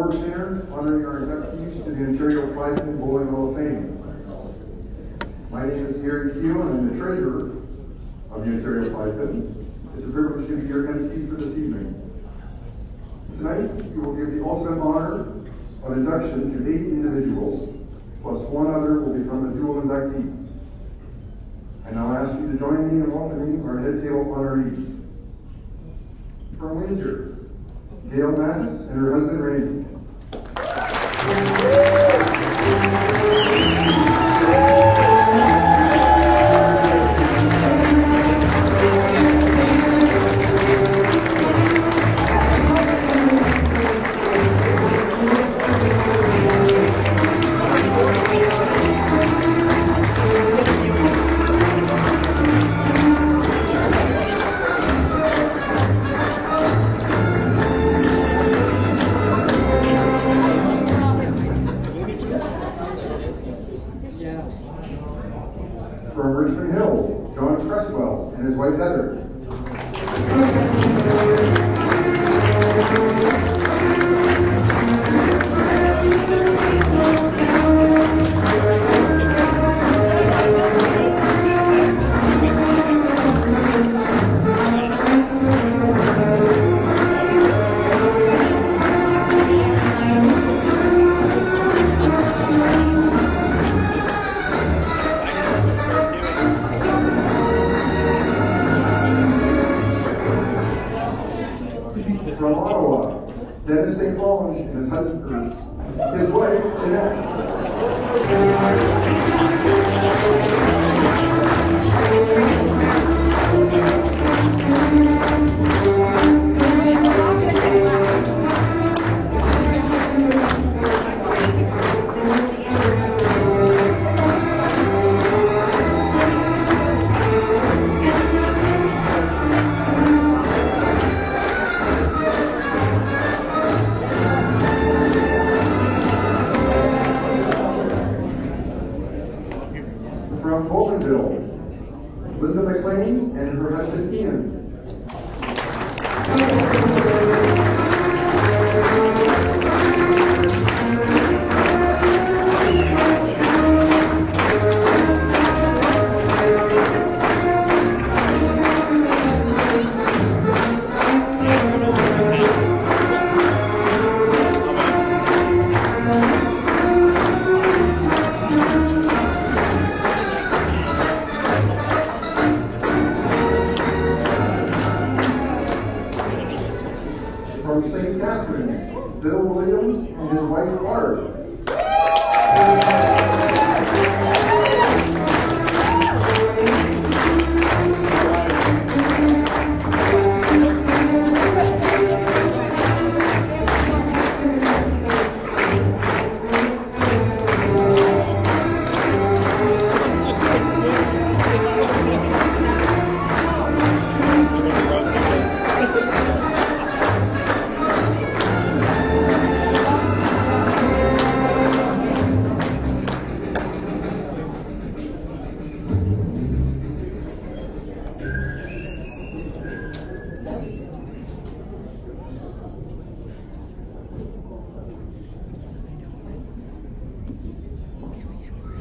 award dinner honoring our inductees to the Ontario Flag-Pin Bowling Hall of Fame. My name is Gary Keel, and I'm the treasurer of the Ontario Flag-Pin. It's a privilege to be your MC for this evening. Tonight, we will give the ultimate honor of induction to 8 individuals, plus one other will become a dual inductee. I now ask you to join me in welcoming our head table honorees. From Windsor, Gail and her husband Randy. Cresswell and his wife Heather. From Ottawa, Denis St-Onge and his husband, his wife, Denis. From Bowlinville, Linda MacLean and her husband Ian. From St. Catharines, Bill Williams and his wife Barb.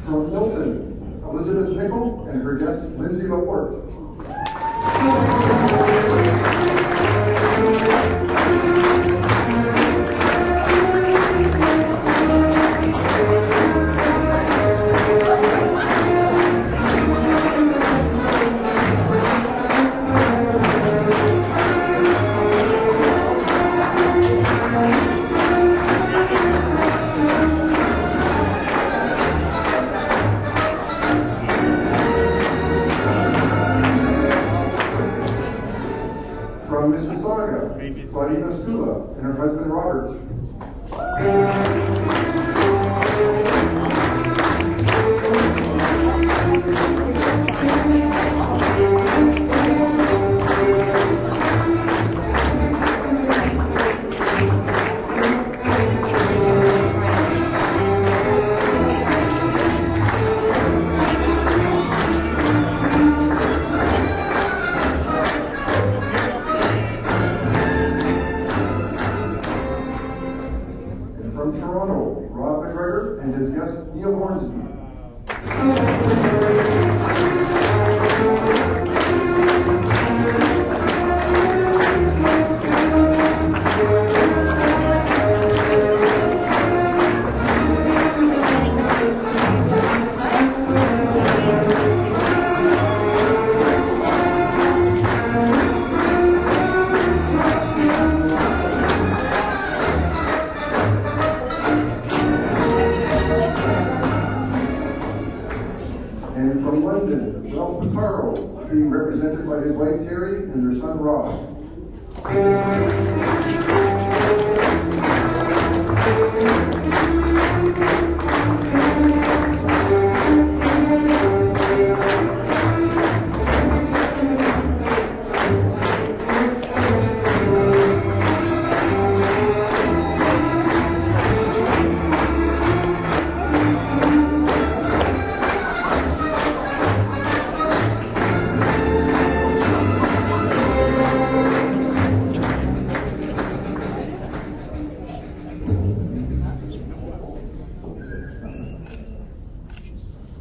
From Milton, Elizabeth Nicoll and her guest Lindsay Laporte. From Mississauga, Claudina Sula and her husband Robert. guest, Neil Hornsby. And from London, Pittaro, being represented by his wife Terry and their son Rob.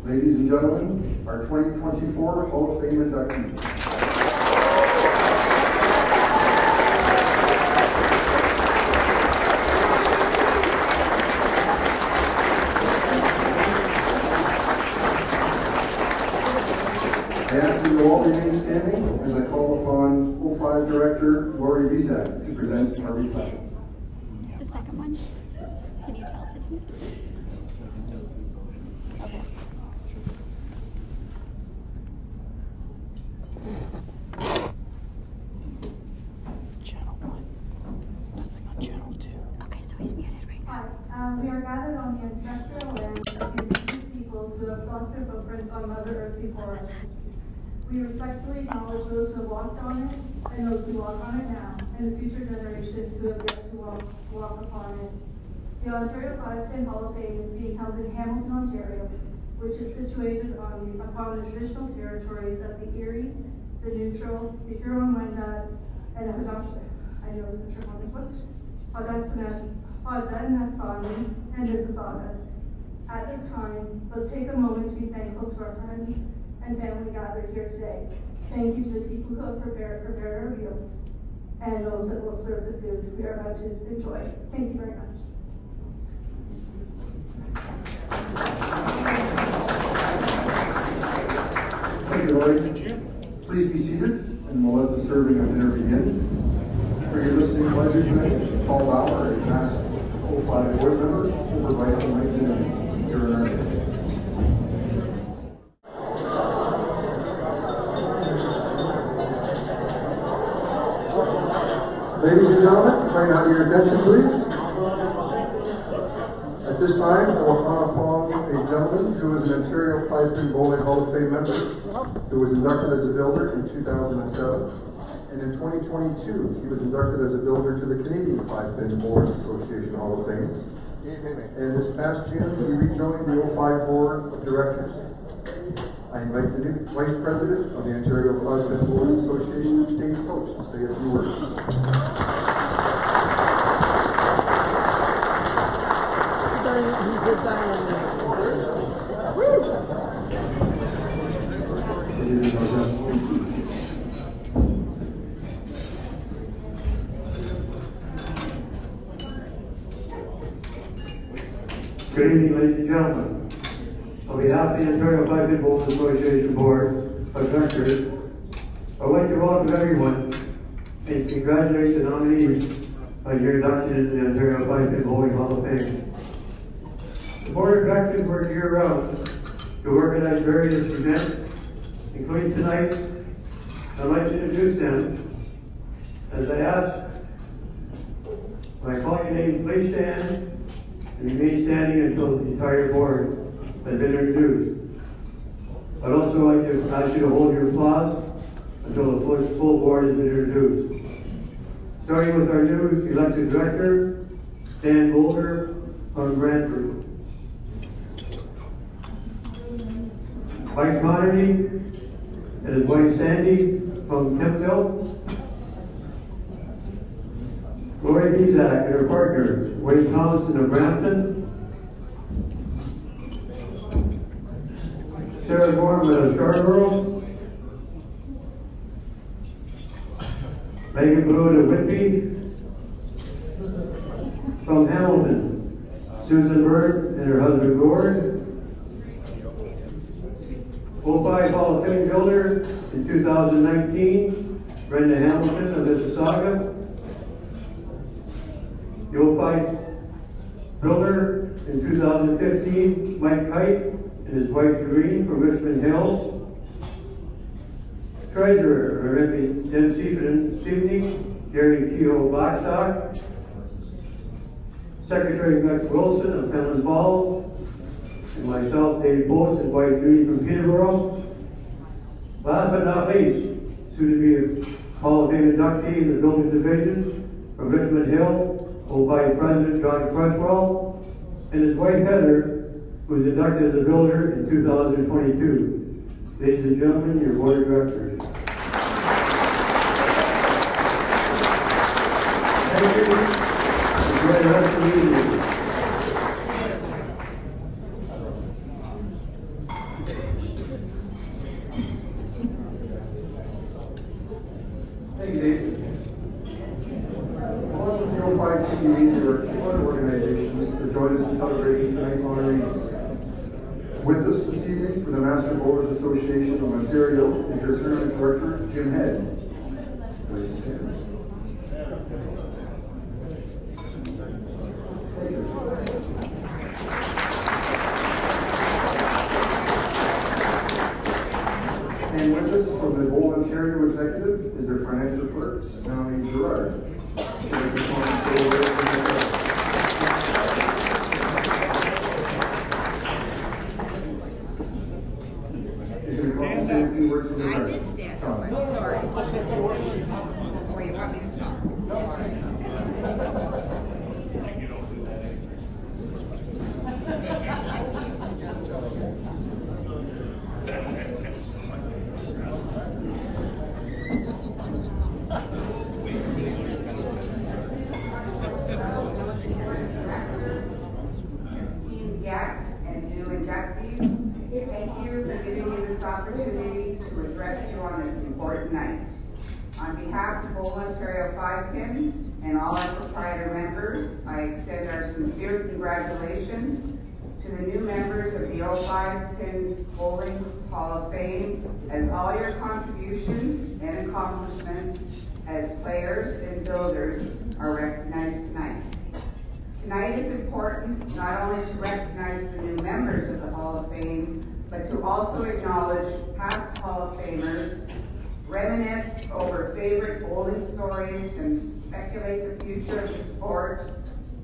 Ladies and gentlemen, our 2024 Hall of Fame inductees. I ask that you all remain standing as I call upon 05 Director Lori Bizak to present our reflection. The second one, can you tell if it's me? Okay. Channel 1. Nothing on channel 2. Okay, so he's muted right now. Hi, we are gathered on the ancestral land of the Indigenous peoples who have left their footprints on Mother Earth before us. We respectfully acknowledge those who have walked on it and those who walk on it now, and the future generations who have yet to walk upon it. The Ontario 5-Pin Hall of Fame is being held in Hamilton, Ontario, which is situated upon the traditional territories of the Erie, the Neutral, the Huron-Wendat, and the Haudenosaunee, and Mississaugas. At this time, let's take a moment to be thankful to our friends and family gathered here today. Thank you to the people who have prepared our meals and those that will serve the food we are about to enjoy. Thank you very much. Thank you, Lori. Please be seated, and we'll let the serving of dinner begin. For your listening pleasure tonight, Paul Bauer, a past 05 board member, supervising my Denis here in our midst. Ladies and gentlemen, can I have your attention, please? At this time, I will call upon a gentleman who is an Ontario 5-Pin Bowling Hall of Fame member, who was inducted as a builder in 2007. And in 2022, he was inducted as a builder to the Canadian 5-Pin Bowling Association Hall of Fame. And this past June, he rejoined the 05 Board of Directors. I invite the new Vice President of the Ontario 5-Pin Bowling Association, Dave Coach, to say a few words. Good evening, ladies and gentlemen. On behalf of the Ontario 5-Pin Bowling Association Board of Directors, I'd like to welcome everyone and congratulate the nominees on your induction into the Ontario 5-Pin Bowling Hall of Fame. The Board of Directors work year-round to organize various events, including tonight. I'd like to introduce them. As I ask, when I call your name, please stand and remain standing until the entire board has been introduced. I'd also like to ask you to hold your applause until the full board has been introduced. Starting with our new elected director, Dan Boulder from Brantford. Mike Connerty and his wife Sandy from Kempville. Lori Bizak and her partner, Wade Thompson of Brampton. Sarah Gorman of Scarborough, Megan Blue of Whitby. From Hamilton, Susan Bird and her husband Gord. 05 Hall of Fame builder in 2019, Brenda Hamilton of Mississauga. The 05 builder in 2015, Mike Kite and his wife Doreen from Richmond Hill. Treasurer, Reverend Denis Steveny, Gary Kehoe Blackstock. Secretary Gus Wilson of Penland Falls, and myself, Dave Bose, and wife Judy from Pittaro. Last but not least, soon to be a Hall of Fame inductee in the Building Division from Richmond Hill, 05 President John Cresswell, and his wife Heather, who was inducted as a builder in 2022. Ladies and gentlemen, your board of directors. Thank you. Enjoy the rest of the evening. Thank you, Dave. Along with the 05 TBAs, there are a few other organizations that join us in celebrating tonight's honorees. With us this evening from the Master Bowlers Association of Ontario is their tournament director, Jim Head. Please stand. And with us from the Bowl Ontario Executive is their financial clerk, Melanie Gerard. She's going to come and say a few words from the I press. did stand up, I'm sorry. Or you want me to talk? Esteemed guests and new inductees, thank you for giving me this opportunity to address you on this important night. On behalf of Bowl Ontario 5-Pin and all our proprietor members, I extend our sincere congratulations to the new members of the 05-Pin Bowling Hall of Fame, as all your contributions and accomplishments as players and builders are recognized tonight. Tonight is important not only to recognize the new members of the Hall of Fame, but to also acknowledge past Hall of Famers, reminisce over favorite bowling stories, and speculate the future of the sport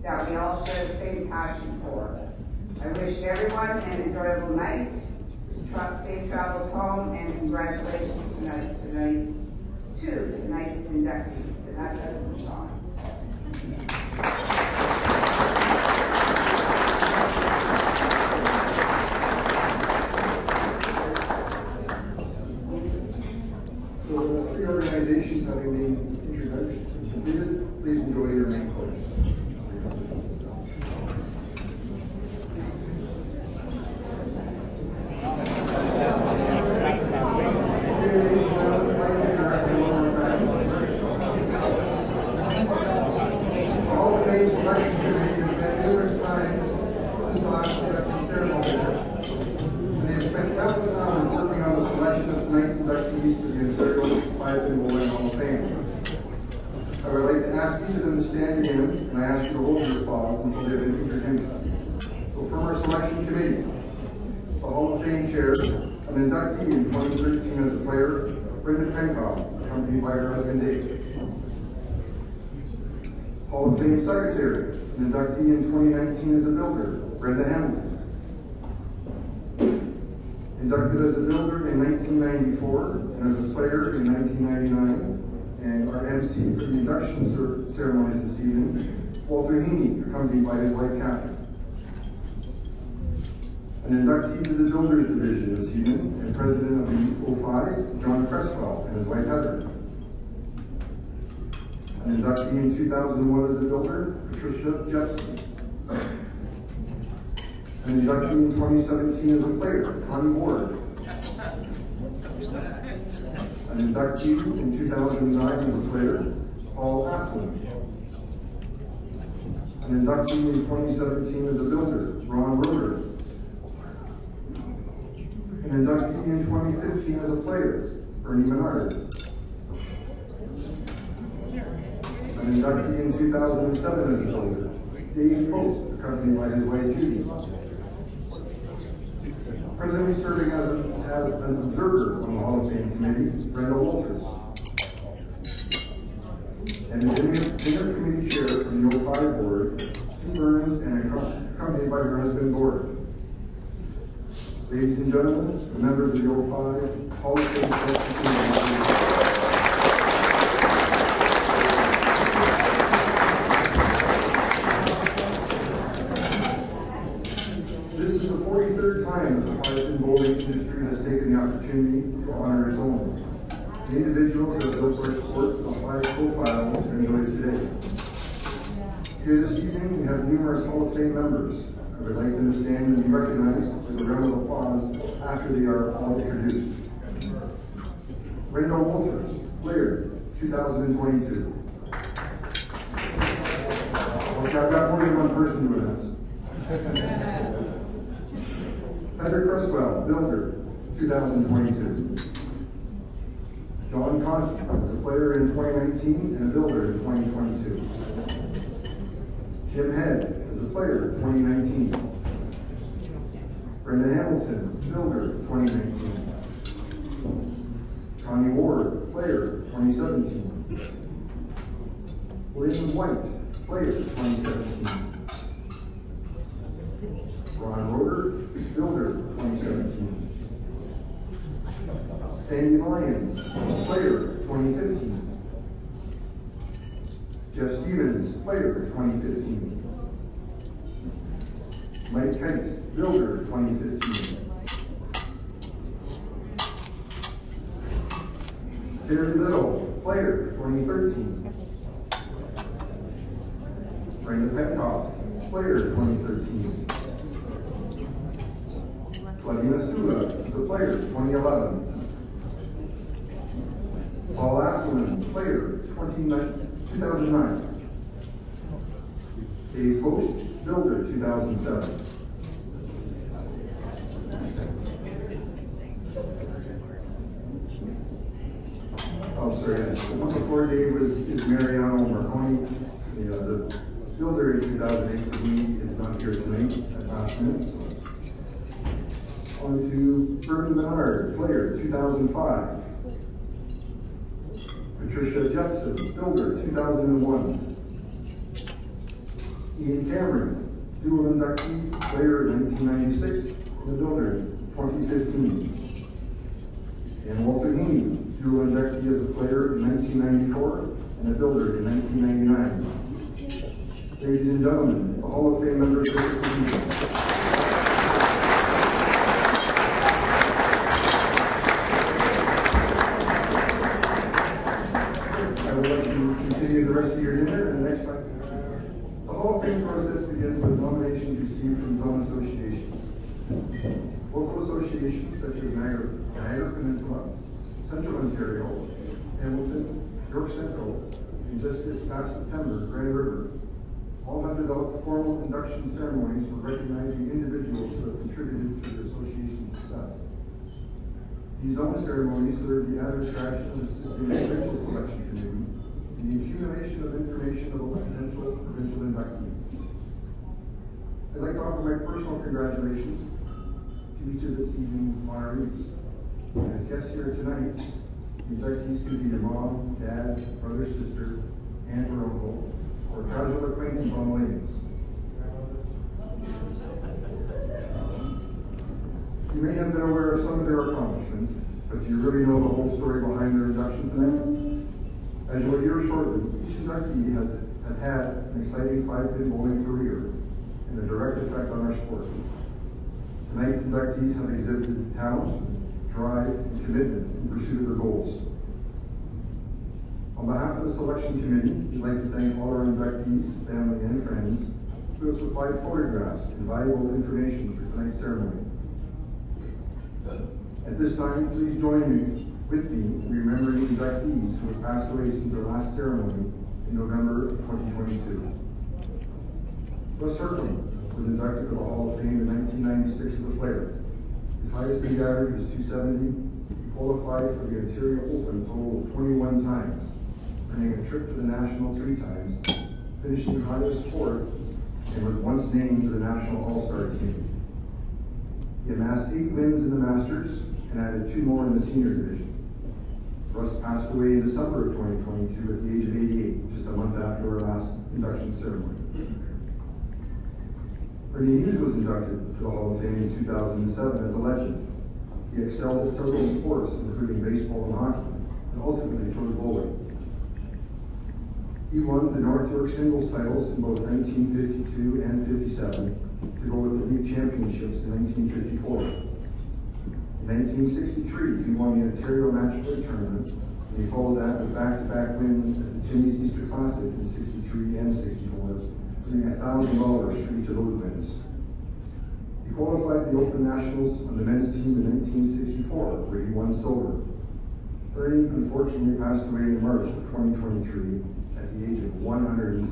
that we all share the same passion for. I wish everyone an enjoyable night, safe travels home, and congratulations to tonight's inductees. And that does move on. So the three organizations having been introduced completed, please enjoy your main course. All the Fame Selection Committee has met numerous times since the last election ceremony, and they have spent countless hours working on the selection of tonight's inductees to the Ontario 5-Pin Bowling Hall of Fame. I would like to ask each of them to stand again, and I ask you to hold your applause until they have been introduced. So from our selection committee, the Hall of Fame chair, an inductee in 2013 as a player, Brenda Pencroft, accompanied by her husband Dave. Hall of Fame secretary, an inductee in 2019 as a builder, Brenda Hamilton. Inducted as a builder in 1994 and as a player in 1999, and our MC for the induction ceremonies this evening, Walter Heaney, accompanied by his wife Catherine. An inductee to the Builders Division this evening, and president of the 05, John Cresswell, and his wife Heather. An inductee in 2001 as a builder, Patricia Jepson. An inductee in 2017 as a player, Connie Ward, An inductee in 2009 as a player, Paul Aslan. An inductee in 2017 as a builder, Ron Roeder. An inductee in 2015 as a player, Bernie Menard. An inductee in 2007 as a builder, Dave Post, accompanied by his wife Judy. Presently serving as an observer on the Hall of Fame committee, Brenda Walters. And the dinner committee chair from the 05 board, Sue Burns, and accompanied by her husband Gordon. Ladies and gentlemen, the members of the 05 Hall of Fame selection committee. This is the 43rd time that the five-pin bowling industry has taken the opportunity to honor its own. The individuals have built our sport to a high profile to enjoy today. Here this evening, we have numerous Hall of Fame members. I would like them to stand and be recognized with a round of applause after they are all introduced. Brenda Walters, player, 2022. Okay, I've got more than one person doing this. Cresswell, builder, 2022. John Conti is a player in 2019 and a builder in 2022. Jim Head is a player, 2019. Brenda Hamilton, builder, 2019. Connie Ward, player, 2017. William White, player, 2017. Ron Roeder, builder, 2017. Sandy Lyons, player, 2015. Jeff Stevens, player, 2015. Mike Kite, builder, 2015. Terry Little, player, 2013. Brenda Petkoff, player, 2013. Claudina Sula is a player, 2011. Paul Askelman, player, 2009. Dave Post, builder, 2007. Oh, sorry, yes. The one before Dave is Mariano Marconi. The builder in 2008 for me is not here tonight at last minute. So. On to Bernie Menard, player, 2005. Patricia Jepson, builder, 2001. Ian Cameron, dual inductee, player in 1996, and a builder in 2015. And Walter Heaney, dual inductee as a player in 1994 and a builder in 1999. Ladies and gentlemen, the Hall of Fame members of this evening. The rest of your dinner and the next one. The Hall of Fame process begins with nominations received from zone associations. Local associations such as Niagara Peninsula, Central Ontario, Hamilton, York Central, and just this past September, Grand River, all have developed formal induction ceremonies for recognizing individuals who have contributed to the association's success. These zone ceremonies serve the added attraction of assisting the provincial selection committee and the accumulation of information about potential provincial inductees. I'd like to offer my personal congratulations to each of this evening's honorees. And as guests here tonight, the inductees could be your mom, dad, brother, sister, aunt, or uncle, or casual acquaintance on the lanes. You may have been aware of some of their accomplishments, but do you really know the whole story behind their induction tonight? As you'll hear shortly, each inductee has had an exciting five-pin bowling career and a direct effect on our sport. Tonight's inductees have exhibited talent, drive, and commitment in pursuit of their goals. On behalf of the selection committee, we'd like to thank all our inductees, family, and friends who have supplied photographs and valuable information for tonight's ceremony. At this time, please join me With me, we remember the inductees who have passed away since our last ceremony in November of 2022. Russ Hertling was inducted to the Hall of Fame in 1996 as a player. His highest league average was .270. He qualified for the Ontario Open a total of 21 times, earning a trip to the National 3 times, finishing highest fourth, and was once named to the National All-Star team. He amassed 8 wins in the Masters and added 2 more in the senior division. Russ passed away in December of 2022 at the age of 88, just a month after our last induction ceremony. Ernie Hughes was inducted to the Hall of Fame in 2007 as a legend. He excelled at several sports, including baseball and hockey, and ultimately chose bowling. He won the North York singles titles in both 1952 and 57, to go with the league championships in 1954. In 1963, he won the Ontario Match Play Tournament, and he followed that with back-to-back wins at the Denis Easter Classic in 63 and 64, winning $1,000 for each of those wins. He qualified the Open Nationals on the men's team in 1964, where he won silver. Ernie unfortunately passed away in March of 2023 at the age of 106.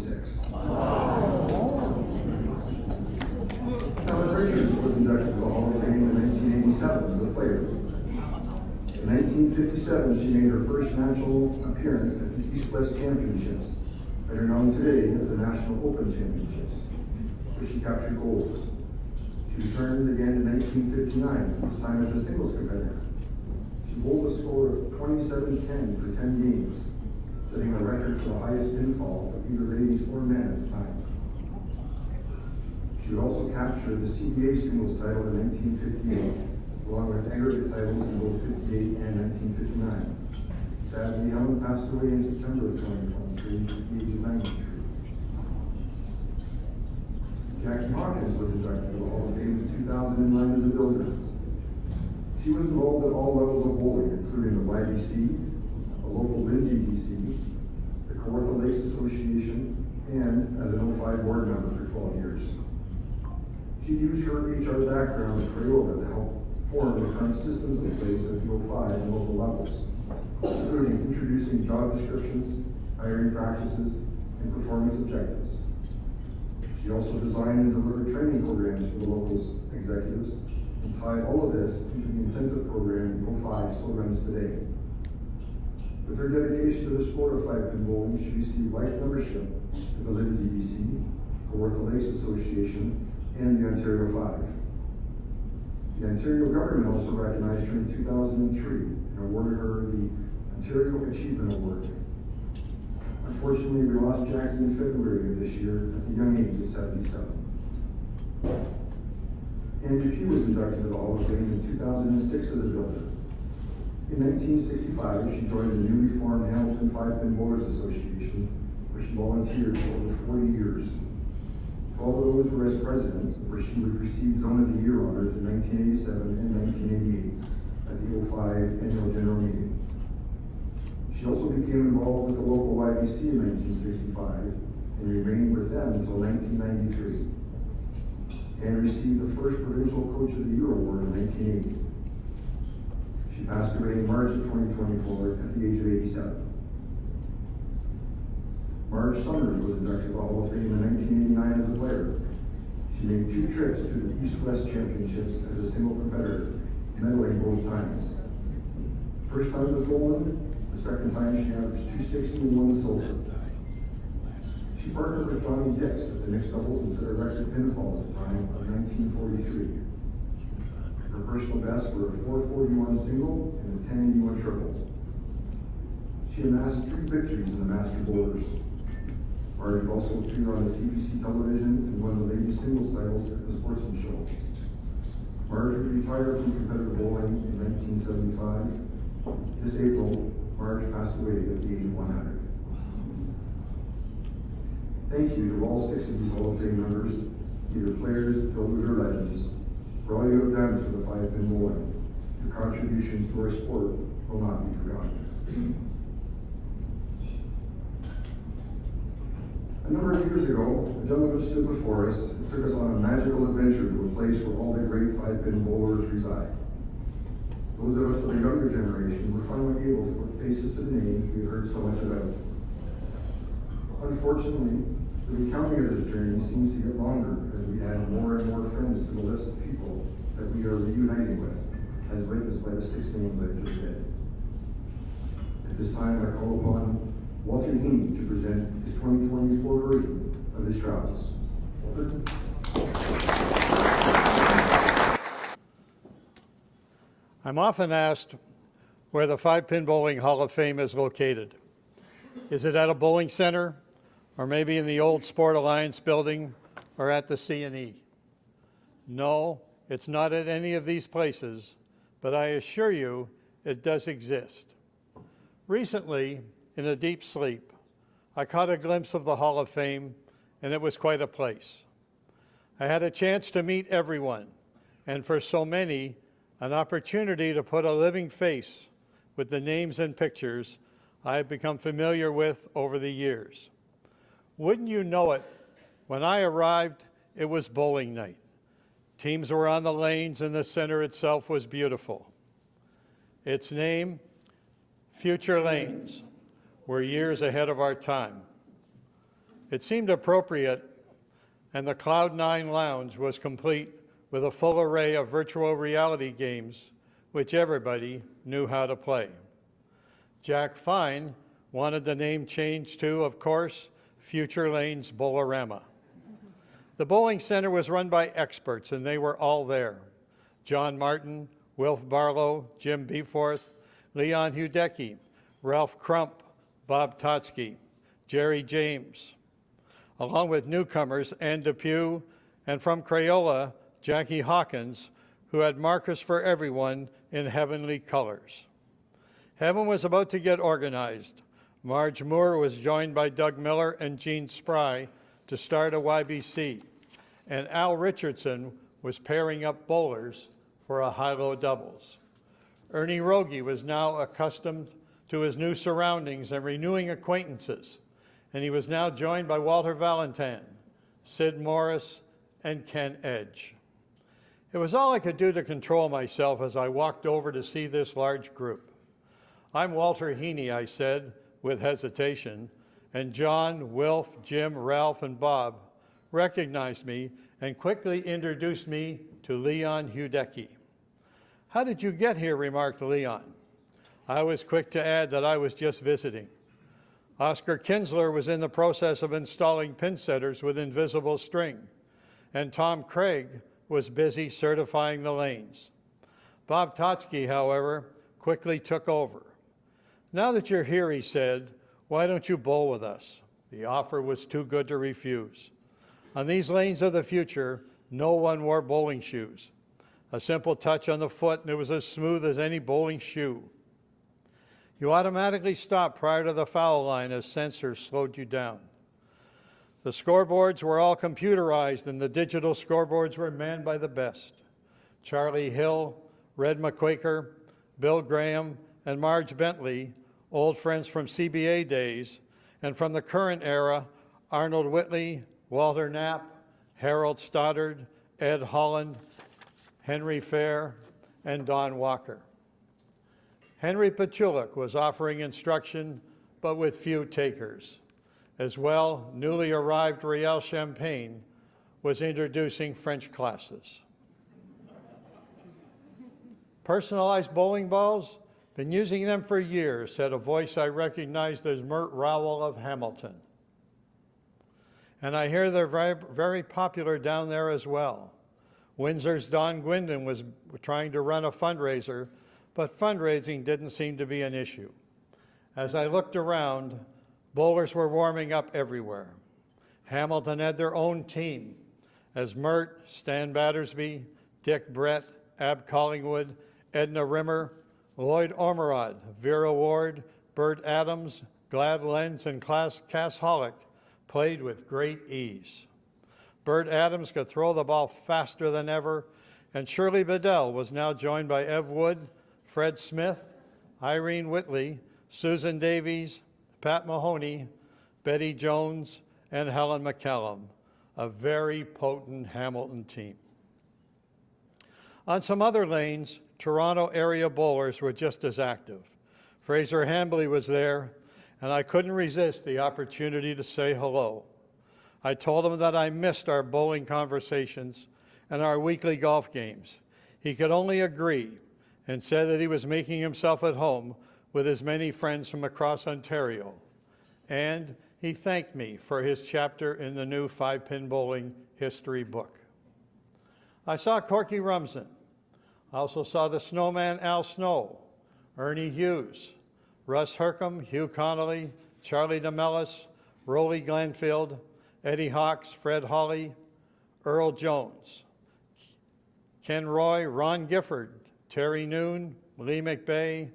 Helen Richards was inducted to the Hall of Fame in 1987 as a player. In 1957, she made her first national appearance at the East-West Championships, better known today as the National Open Championships, where she captured gold. She returned again in 1959, this time as a singles competitor. She bowled a score of 27-10 for 10 games, setting a record for the highest pinfall for either ladies or men at the time. She would also capture the CBA singles title in 1958, along with aggregate titles in both 58 and 1959. Sadly, Helen passed away in September of 2023 at the age of 93. Jackie Hawkins was inducted to the Hall of Fame in 2009 as a builder. She was involved at all levels of bowling, including the YBC, a local Lindsay DC, the Kawartha Lakes Association, and as an 05 board member for 12 years. She used her HR background at Cresswell to help form the current systems in place at the 05 and local levels, including introducing job descriptions, hiring practices, and performance objectives. She also designed and delivered training programs for the locals executives and tied all of this into the incentive program the 05 still runs today. With her dedication to the sport of 5-pin bowling, she received life membership to the Lindsay DC, Kawartha Lakes Association, and the Ontario 5. The Ontario government also recognized her in 2003 and awarded her the Ontario Achievement Award. Unfortunately, we lost Jackie in February of this year at the young age of 77. Inductee was inducted to the Hall of Fame in 2006 as a builder. In 1965, she joined the newly formed Hamilton 5-Pin Bowlers Association, where she volunteered for over 40 years. 12 of those were as president, where she would receive Zone of the Year honors in 1987 and 1988 at the 05 Annual General Meeting. She also became involved with the local YBC in 1965 and remained with them until 1993, and received the first Provincial Coach of the Year award in 1980. She passed away in March of 2024 at the age of 87. Marge Summers was inducted to the Hall of Fame in 1989 as a player. She made 2 trips to the East-West Championships as a single competitor, medaling both times. First time was golden, the second time she averaged 260 and won silver. She partnered with Johnny Dix at the mixed doubles and set a record pinfalls at the time of 1943. Her personal bests were a 441 single and a 1081 triple. She amassed 3 victories in the Master Bowlers. Marge also appeared on the CBC television and won the ladies singles titles at the Sportsman Show. Marge would retire from competitive bowling in 1975. This April, Marge passed away at the age of 100. Thank you to all 6 of these Hall of Fame members, either players, builders, or legends, for all you have done for the 5-pin bowling. Your contributions to our sport will not be forgotten. A number of years ago, a gentleman stood before us and took us on a magical adventure to a place where all the great 5-pin bowlers reside. Those of us of the younger generation were finally able to put faces to the names we had heard so much about. Unfortunately, the recounting of this journey seems to get longer as we add more and more friends to the list of people that we are reuniting with, as witnessed by the 6 names I just read. At this time, I call upon Walter Heaney to present his 2024 version of his travels. Walter? I'm often asked where the 5-Pin Bowling Hall of Fame is located. Is it at a bowling center, or maybe in the old Sport Alliance building, or at the C&E? No, it's not at any of these places, but I assure you it does exist. Recently, in a deep sleep, I caught a glimpse of the Hall of Fame, and it was quite a place. I had a chance to meet everyone, and for so many, an opportunity to put a living face with the names and pictures I have become familiar with over the years. Wouldn't you know it, when I arrived, it was bowling night. Teams were on the lanes and the center itself was beautiful. Its name, Future Lanes, were years ahead of our time. It seemed appropriate, and the Cloud9 Lounge was complete with a full array of virtual reality games, which everybody knew how to play. Jack Fine wanted the name changed to, of course, Future Lanes Bowlerama. The bowling center was run by experts, and they were all there. John Martin, Wilf Barlow, Jim Beforth, Leon Hudecki, Ralph Crump, Bob Totsky, Jerry James, along with newcomers Ann Depew, and from Crayola, Jackie Hawkins, who had markers for everyone in heavenly colors. Heaven was about to get organized. Marge Moore was joined by Doug Miller and Gene Spry to start a YBC, and Al Richardson was pairing up bowlers for a high-low doubles. Ernie Rogie was now accustomed to his new surroundings and renewing acquaintances, and he was now joined by Walter Valentin, Sid Morris, and Ken Edge. It was all I could do to control myself as I walked over to see this large group. "I'm Walter Heaney," I said, with hesitation, and John, Wilf, Jim, Ralph, and Bob recognized me and quickly introduced me to Leon Hudecki. "How did you get here?" remarked Leon. I was quick to add that I was just visiting. Oscar Kinsler was in the process of installing pin setters with invisible string, and Tom Craig was busy certifying the lanes. Bob Totsky, however, quickly took over. "Now that you're here," he said, "why don't you bowl with us?" The offer was too good to refuse. On these lanes of the future, no one wore bowling shoes. A simple touch on the foot and it was as smooth as any bowling shoe. You automatically stopped prior to the foul line as sensors slowed you down. The scoreboards were all computerized, and the digital scoreboards were manned by the best. Charlie Hill, Red McQuaker, Bill Graham, and Marge Bentley, old friends from CBA days, and from the current era, Arnold Whitley, Walter Knapp, Harold Stoddard, Ed Holland, Henry Fair, and Don Walker. Henry Pachulik was offering instruction, but with few takers. As well, newly arrived Riel Champagne was introducing French classes. "Personalized bowling balls? Been using them for years," said a voice I recognized as Mert Rowell of Hamilton. "And I hear they're very popular down there as well." Windsor's Don Gwindon was trying to run a fundraiser, but fundraising didn't seem to be an issue. As I looked around, bowlers were warming up everywhere. Hamilton had their own team, as Mert, Stan Battersby, Dick Brett, Ab Collingwood, Edna Rimmer, Lloyd Ormerod, Vera Ward, Bert Adams, Glad Lenz, and Cass Hollick played with great ease. Bert Adams could throw the ball faster than ever, and Shirley Bedell was now joined by Ev Wood, Fred Smith, Irene Whitley, Susan Davies, Pat Mahoney, Betty Jones, and Helen McCallum, a very potent Hamilton team. On some other lanes, Toronto area bowlers were just as active. Fraser Hambley was there, and I couldn't resist the opportunity to say hello. I told him that I missed our bowling conversations and our weekly golf games. He could only agree and said that he was making himself at home with his many friends from across Ontario. And he thanked me for his chapter in the new 5-pin bowling history book. I saw Corky Rumsen. I also saw the snowman Al Snow, Ernie Hughes, Russ Hercombe, Hugh Connolly, Charlie DeMellis, Rolly Glenfield, Eddie Hawks, Fred Hawley, Earl Jones, Ken Roy, Ron Gifford, Terry Noon, Lee McBay,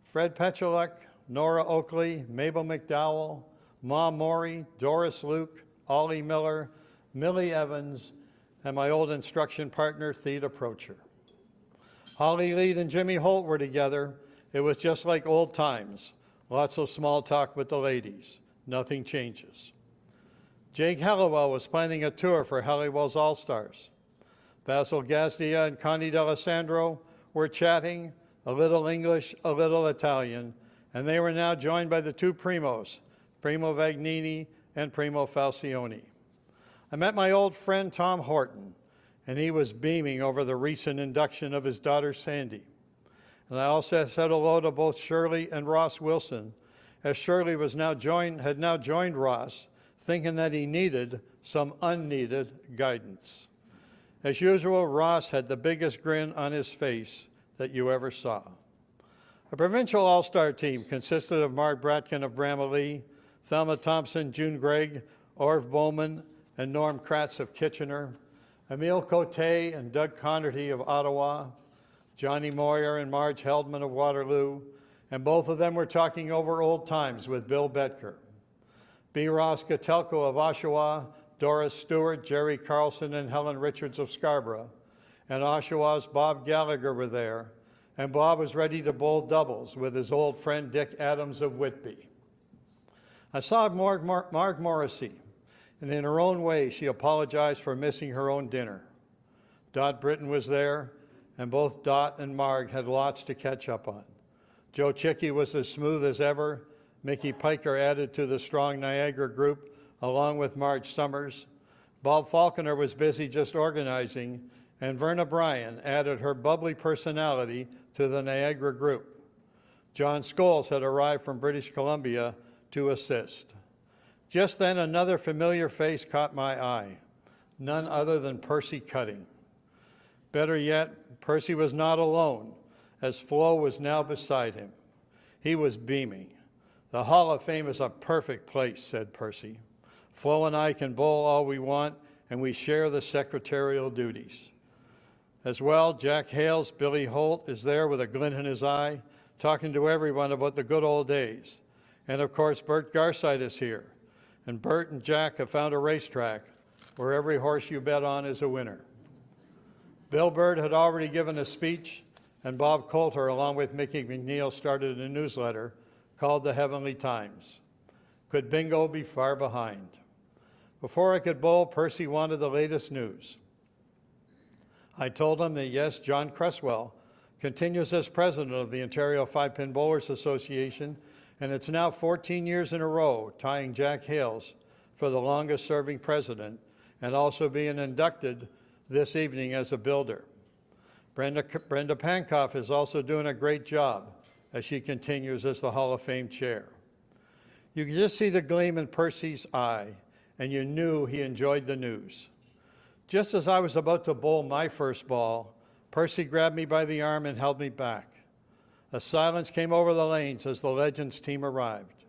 Fred Petchulek, Nora Oakley, Mabel McDowell, Ma Morey, Doris Luke, Ollie Miller, Millie Evans, and my old instruction partner, Theda Procher. Holly Lead and Jimmy Holt were together. It was just like old times. Lots of small talk with the ladies. Nothing changes. Jake Halliwell was planning a tour for Halliwell's All-Stars. Basil Gazdia and Connie D'Alessandro were chatting, a little English, a little Italian, and they were now joined by the two primos, Primo Vagnini and Primo Falcioni. I met my old friend Tom Horton, and he was beaming over the recent induction of his daughter Sandy. And I also said hello to both Shirley and Ross Wilson, as Shirley had now joined Ross, thinking that he needed some unneeded guidance. As usual, Ross had the biggest grin on his face that you ever saw. A provincial all-star team consisted of Mark Bratkin of Bramalea, Thelma Thompson, June Gregg, Orv Bowman, and Norm Kratz of Kitchener, Emile Cote and Doug Connerty of Ottawa, Johnny Moyer and Marge Heldman of Waterloo, and both of them were talking over old times with Bill Betker. B. Ross Gatelko of Oshawa, Doris Stewart, Jerry Carlson, and Helen Richards of Scarborough, and Oshawa's Bob Gallagher were there, and Bob was ready to bowl doubles with his old friend Dick Adams of Whitby. I saw Marg Morrissey, and in her own way, she apologized for missing her own dinner. Dot Britton was there, and both Dot and Marg had lots to catch up on. Joe Chickey was as smooth as ever. Mickey Piker added to the strong Niagara group, along with Marge Summers. Bob Falconer was busy just organizing, and Verna Bryan added her bubbly personality to the Niagara group. John Scholes had arrived from British Columbia to assist. Just then, another familiar face caught my eye, none other than Percy Cutting. Better yet, Percy was not alone, as Flo was now beside him. He was beaming. "The Hall of Fame is a perfect place," said Percy. "Flo and I can bowl all we want, and we share the secretarial duties." As well, Jack Hales, Billy Holt, is there with a glint in his eye, talking to everyone about the good old days. And of course, Bert Garside is here. And Bert and Jack have found a racetrack where every horse you bet on is a winner. Bill Bird had already given a speech, and Bob Coulter, along with Mickey McNeil, started a newsletter called The Heavenly Times. Could bingo be far behind? Before I could bowl, Percy wanted the latest news. I told him that yes, John Cresswell continues as president of the Ontario 5-Pin Bowlers Association, and it's now 14 years in a row, tying Jack Hales for the longest serving president, and also being inducted this evening as a builder. Brenda Pankoff is also doing a great job as she continues as the Hall of Fame chair. You could just see the gleam in Percy's eye, and you knew he enjoyed the news. Just as I was about to bowl my first ball, Percy grabbed me by the arm and held me back. A silence came over the lanes as the Legends team arrived.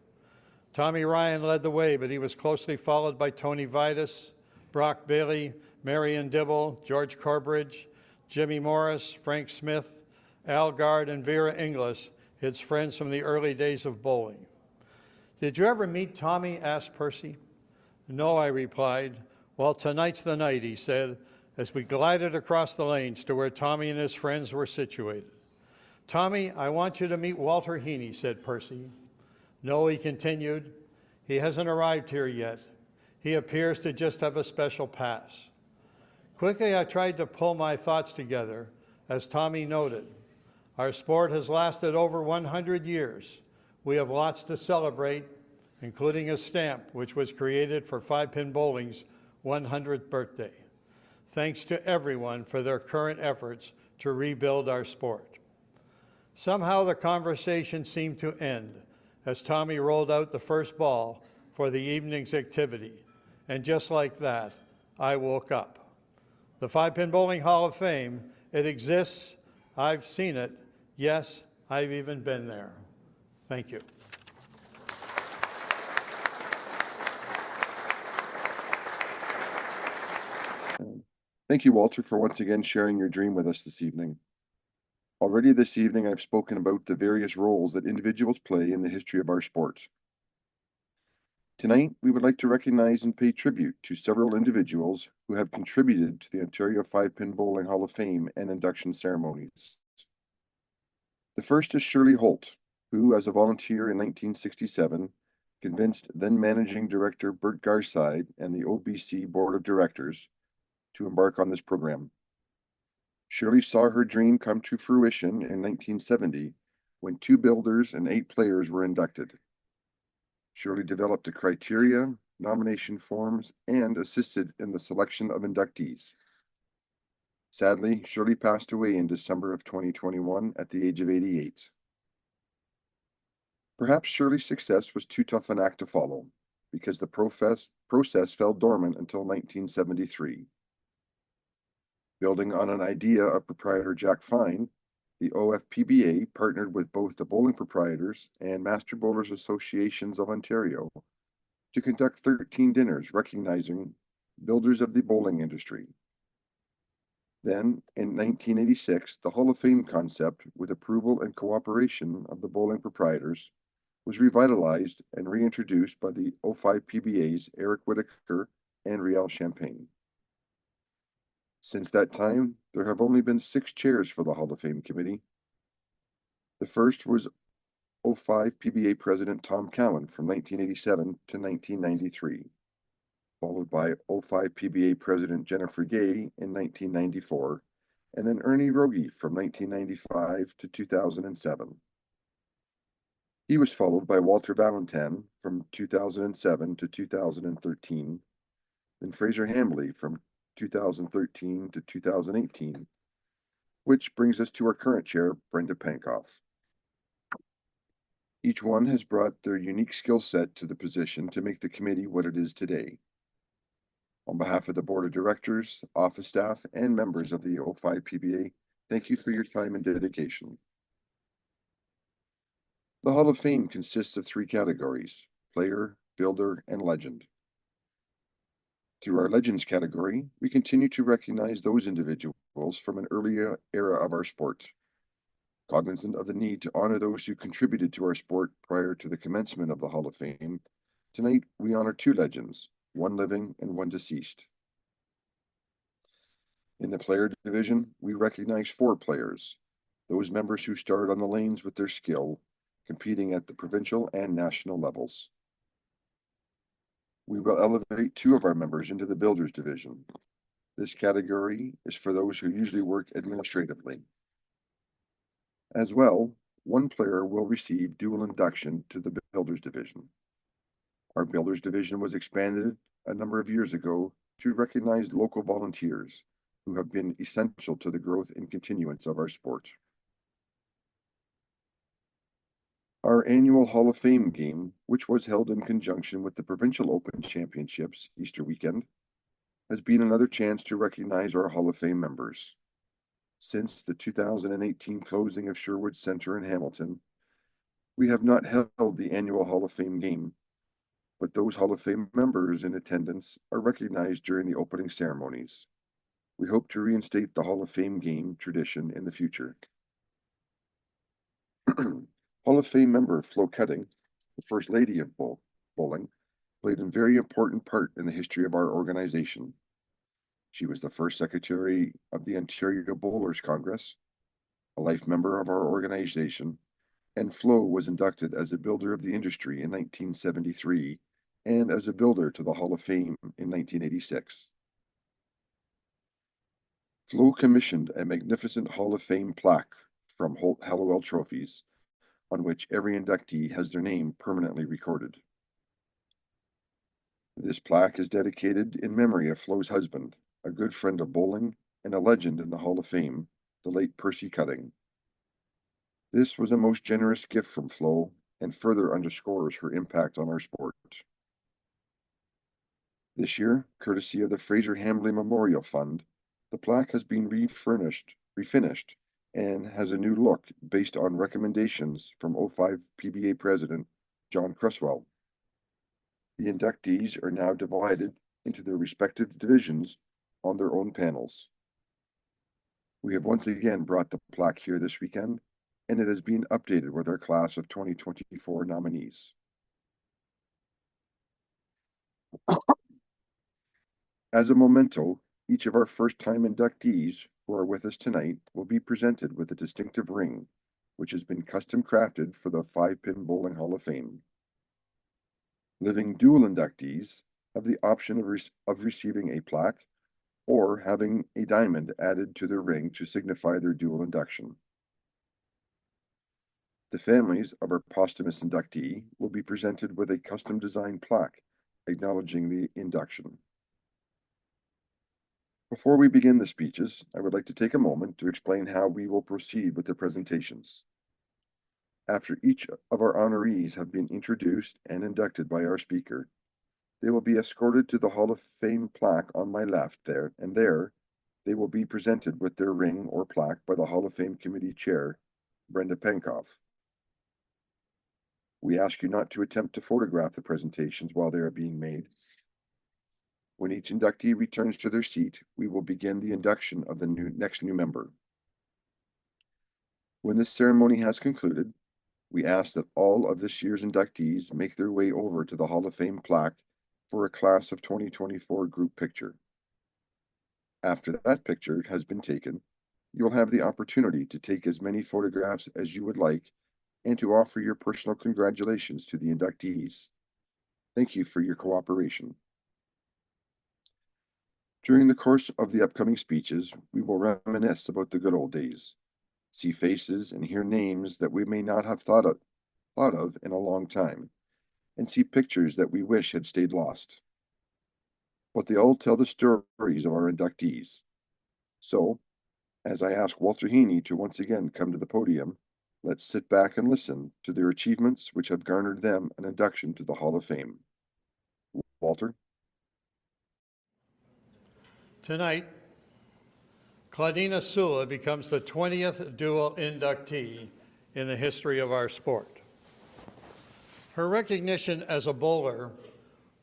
Tommy Ryan led the way, but he was closely followed by Tony Vitus, Brock Bailey, Marion Dibble, George Corbridge, Jimmy Morris, Frank Smith, Al Gard, and Vera Inglis, his friends from the early days of bowling. "Did you ever meet Tommy?" asked Percy. "No," I replied. "Well, tonight's the night," he said, as we glided across the lanes to where Tommy and his friends were situated. "Tommy, I want you to meet Walter Heaney," said Percy. "No," he continued, "he hasn't arrived here yet. He appears to just have a special pass." Quickly, I tried to pull my thoughts together, as Tommy noted. Our sport has lasted over 100 years. We have lots to celebrate, including a stamp which was created for five-pin bowling's 100th birthday. Thanks to everyone for their current efforts to rebuild our sport. Somehow the conversation seemed to end as Tommy rolled out the first ball for the evening's activity. And just like that, I woke up. The Five-Pin Bowling Hall of Fame, it exists. I've seen it. Yes, I've even been there. Thank you. Thank you, Walter, for once again sharing your dream with us this evening. Already this evening, I've spoken about the various roles that individuals play in the history of our sport. Tonight, we would like to recognize and pay tribute to several individuals who have contributed to the Ontario Five-Pin Bowling Hall of Fame and induction ceremonies. The first is Shirley Holt, who, as a volunteer in 1967, convinced then Managing Director Bert Garside and the OBC Board of Directors to embark on this program. Shirley saw her dream come to fruition in 1970 when 2 builders and 8 players were inducted. Shirley developed the criteria, nomination forms, and assisted in the selection of inductees. Sadly, Shirley passed away in December of 2021 at the age of 88. Perhaps Shirley's success was too tough an act to follow, because the process fell dormant until 1973. Building on an idea of proprietor Jack Fine, the OFPBA partnered with both the Bowling Proprietors and Master Bowlers Associations of Ontario to conduct 13 dinners recognizing builders of the bowling industry. Then, in 1986, the Hall of Fame concept, with approval and cooperation of the Bowling Proprietors, was revitalized and reintroduced by the O5PBA's Eric Whitaker and Riel Champagne. Since that time, there have only been 6 chairs for the Hall of Fame committee. The first was O5 PBA President Tom Cowan from 1987 to 1993, followed by O5 PBA President Jennifer Gay in 1994, and then Ernie Rogie from 1995 to 2007. He was followed by Walter Valentin from 2007 to 2013, then Fraser Hambley from 2013 to 2018, which brings us to our current chair, Brenda Pankoff. Each one has brought their unique skill set to the position to make the committee what it is today. On behalf of the Board of Directors, office staff, and members of the O5 PBA, thank you for your time and dedication. The Hall of Fame consists of 3 categories: player, builder, and legend. Through our Legends category, we continue to recognize those individuals from an earlier era of our sport. Cognizant of the need to honor those who contributed to our sport prior to the commencement of the Hall of Fame, tonight we honor 2 legends, 1 living and 1 deceased. In the player division, we recognize 4 players, those members who started on the lanes with their skill, competing at the provincial and national levels. We will elevate 2 of our members into the Builders Division. This category is for those who usually work administratively. As well, 1 player will receive dual induction to the Builders Division. Our Builders Division was expanded a number of years ago to recognize local volunteers who have been essential to the growth and continuance of our sport. Our annual Hall of Fame game, which was held in conjunction with the Provincial Open Championships Easter weekend, has been another chance to recognize our Hall of Fame members. Since the 2018 closing of Sherwood Centre in Hamilton, we have not held the annual Hall of Fame game, but those Hall of Fame members in attendance are recognized during the opening ceremonies. We hope to reinstate the Hall of Fame game tradition in the future. Hall of Fame member Flo Cutting, the First Lady of Bowling, played a very important part in the history of our organization. She was the first secretary of the Ontario Bowlers Congress, a life member of our organization, and Flo was inducted as a Builder of the Industry in 1973 and as a Builder to the Hall of Fame in 1986. Flo commissioned a magnificent Hall of Fame plaque from Holt Hallowell trophies, on which every inductee has their name permanently recorded. This plaque is dedicated in memory of Flo's husband, a good friend of bowling and a legend in the Hall of Fame, the late Percy Cutting. This was a most generous gift from Flo and further underscores her impact on our sport. This year, courtesy of the Fraser Hambley Memorial Fund, the plaque has been refinished, and has a new look based on recommendations from 05 PBA President John Cresswell. The inductees are now divided into their respective divisions on their own panels. We have once again brought the plaque here this weekend, and it has been updated with our class of 2024 nominees. As a memento, each of our first-time inductees who are with us tonight will be presented with a distinctive ring, which has been custom crafted for the 5-Pin Bowling Hall of Fame. Living dual inductees have the option of receiving a plaque or having a diamond added to their ring to signify their dual induction. The families of our posthumous inductee will be presented with a custom designed plaque acknowledging the induction. Before we begin the speeches, I would like to take a moment to explain how we will proceed with the presentations. After each of our honorees have been introduced and inducted by our speaker, they will be escorted to the Hall of Fame plaque on my left there they will be presented with their ring or plaque by the Hall of Fame Committee Chair, Brenda Penkoff. We ask you not to attempt to photograph the presentations while they are being made. When each inductee returns to their seat, we will begin the induction of the next new member. When this ceremony has concluded, we ask that all of this year's inductees make their way over to the Hall of Fame plaque for a class of 2024 group picture. After that picture has been taken, you'll have the opportunity to take as many photographs as you would like and to offer your personal congratulations to the inductees. Thank you for your cooperation. During the course of the upcoming speeches, we will reminisce about the good old days, see faces and hear names that we may not have thought of in a long time, and see pictures that we wish had stayed lost. But they all tell the stories of our inductees. So, as I ask Walter Heaney to once again come to the podium, let's sit back and listen to their achievements which have garnered them an induction to the Hall of Fame. Walter? Tonight, Claudina Sula becomes the 20th dual inductee in the history of our sport. Her recognition as a bowler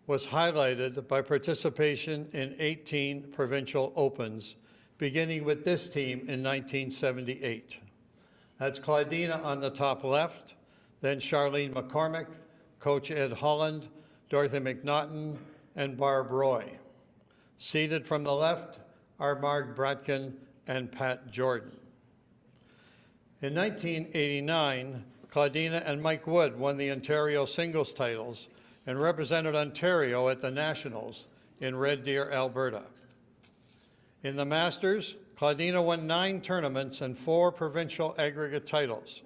was highlighted by participation in 18 provincial opens, beginning with this team in 1978. That's Claudina on the top left, then Charlene McCormick, Coach Ed Holland, Dorothy McNaughton, and Barb Roy. Seated from the left are Marg Bratkin and Pat Jordan. In 1989, Claudina and Mike Wood won the Ontario singles titles and represented Ontario at the Nationals in Red Deer, Alberta. In the Masters, Claudina won 9 tournaments and 4 provincial aggregate titles.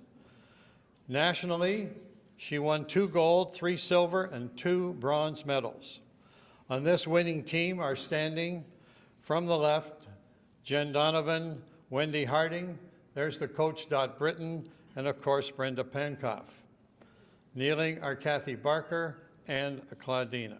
Nationally, she won 2 gold, 3 silver, and 2 bronze medals. On this winning team are standing from the left, Jen Donovan, Wendy Harding, there's the coach Dot Britton, and of course Brenda Penkoff. Kneeling are Kathy Barker and Claudina.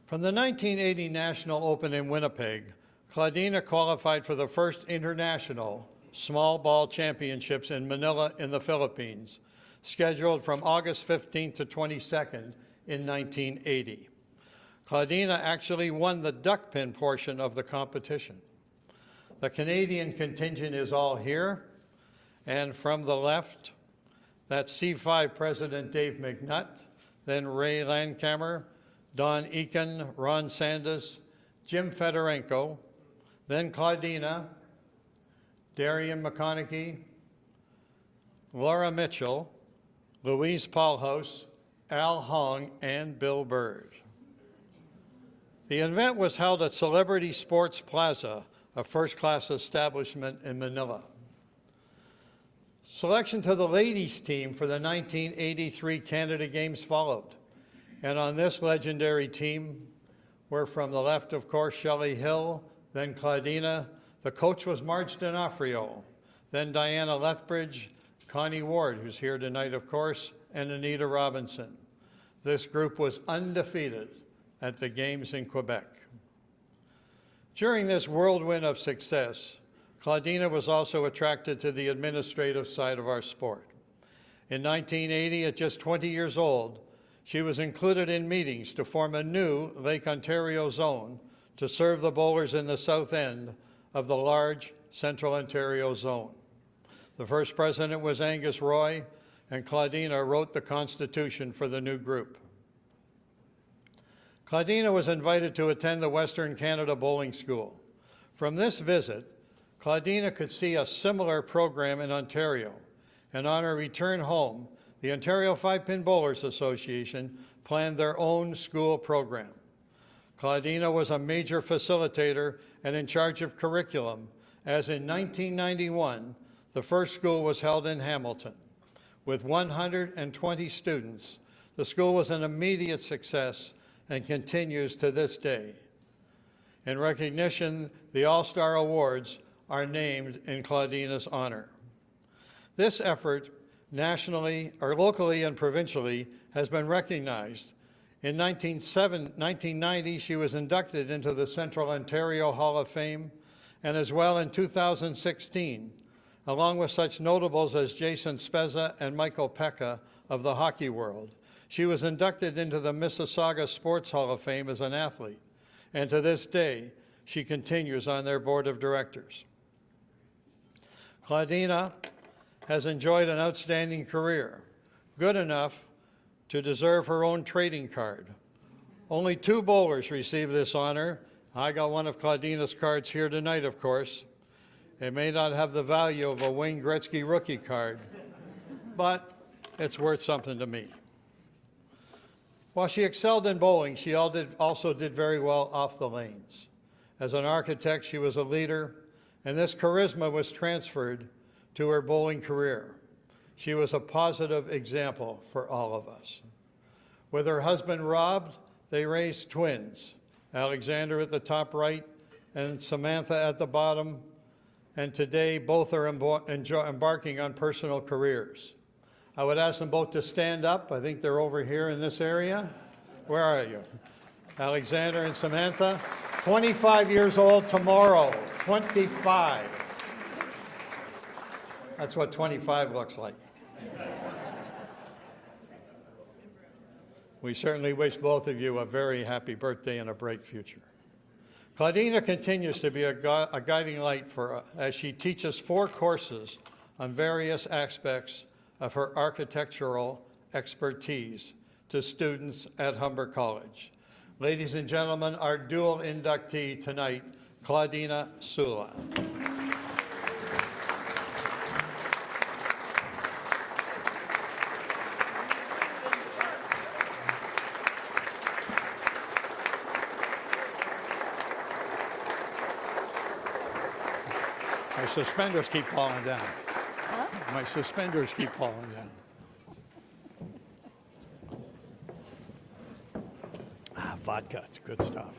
From the 1980 National Open in Winnipeg, Claudina qualified for the first international small ball championships in Manila in the Philippines, scheduled from August 15th to 22nd in 1980. Claudina actually won the duck pin portion of the competition. The Canadian contingent is all here, and from the left, that's C5 President Dave McNutt, then Ray Landkamer, Don Eakin, Ron Sandus, Jim Fedorenko, then Claudina, Darian McConaughey, Laura Mitchell, Louise Paulhouse, Al Hong, and Bill Bird. The event was held at Celebrity Sports Plaza, a first-class establishment in Manila. Selection to the ladies team for the 1983 Canada Games followed. And on this legendary team were, from the left, of course, Shelley Hill, then Claudina. The coach was Marge D'Onofrio, then Diana Lethbridge, Connie Ward, who's here tonight, of course, and Anita Robinson. This group was undefeated at the Games in Quebec. During this whirlwind of success, Claudina was also attracted to the administrative side of our sport. In 1980, at just 20 years old, she was included in meetings to form a new Lake Ontario zone to serve the bowlers in the south end of the large Central Ontario zone. The first president was Angus Roy, and Claudina wrote the constitution for the new group. Claudina was invited to attend the Western Canada Bowling School. From this visit, Claudina could see a similar program in Ontario, and on her return home, the Ontario Five-Pin Bowlers Association planned their own school program. Claudina was a major facilitator and in charge of curriculum, as in 1991, the first school was held in Hamilton. With 120 students, the school was an immediate success and continues to this day. In recognition, the All-Star Awards are named in Claudina's honor. This effort, nationally, or locally and provincially, has been recognized. In 1990, she was inducted into the Central Ontario Hall of Fame, and as well in 2016, along with such notables as Jason Spezza and Michael Pekka of the hockey world. She was inducted into the Mississauga Sports Hall of Fame as an athlete, and to this day, she continues on their board of directors. Claudina has enjoyed an outstanding career, good enough to deserve her own trading card. Only 2 bowlers receive this honor. I got one of Claudina's cards here tonight, of course. It may not have the value of a Wayne Gretzky rookie card, but it's worth something to me. While she excelled in bowling, she also did very well off the lanes. As an architect, she was a leader, and this charisma was transferred to her bowling career. She was a positive example for all of us. With her husband, Rob, they raised twins, Alexander at the top right and Samantha at the bottom, and today both are embarking on personal careers. I would ask them both to stand up. I think they're over here in this area. Where are you? Alexander and Samantha, 25 years old tomorrow, 25. That's what 25 looks like. We certainly wish both of you a very happy birthday and a bright future. Claudina continues to be a guiding light for as she teaches 4 courses on various aspects of her architectural expertise to students at Humber College. Ladies and gentlemen, our dual inductee tonight, Claudina Sula. My suspenders keep falling down. Huh? My suspenders keep falling down. Vodka, it's good stuff.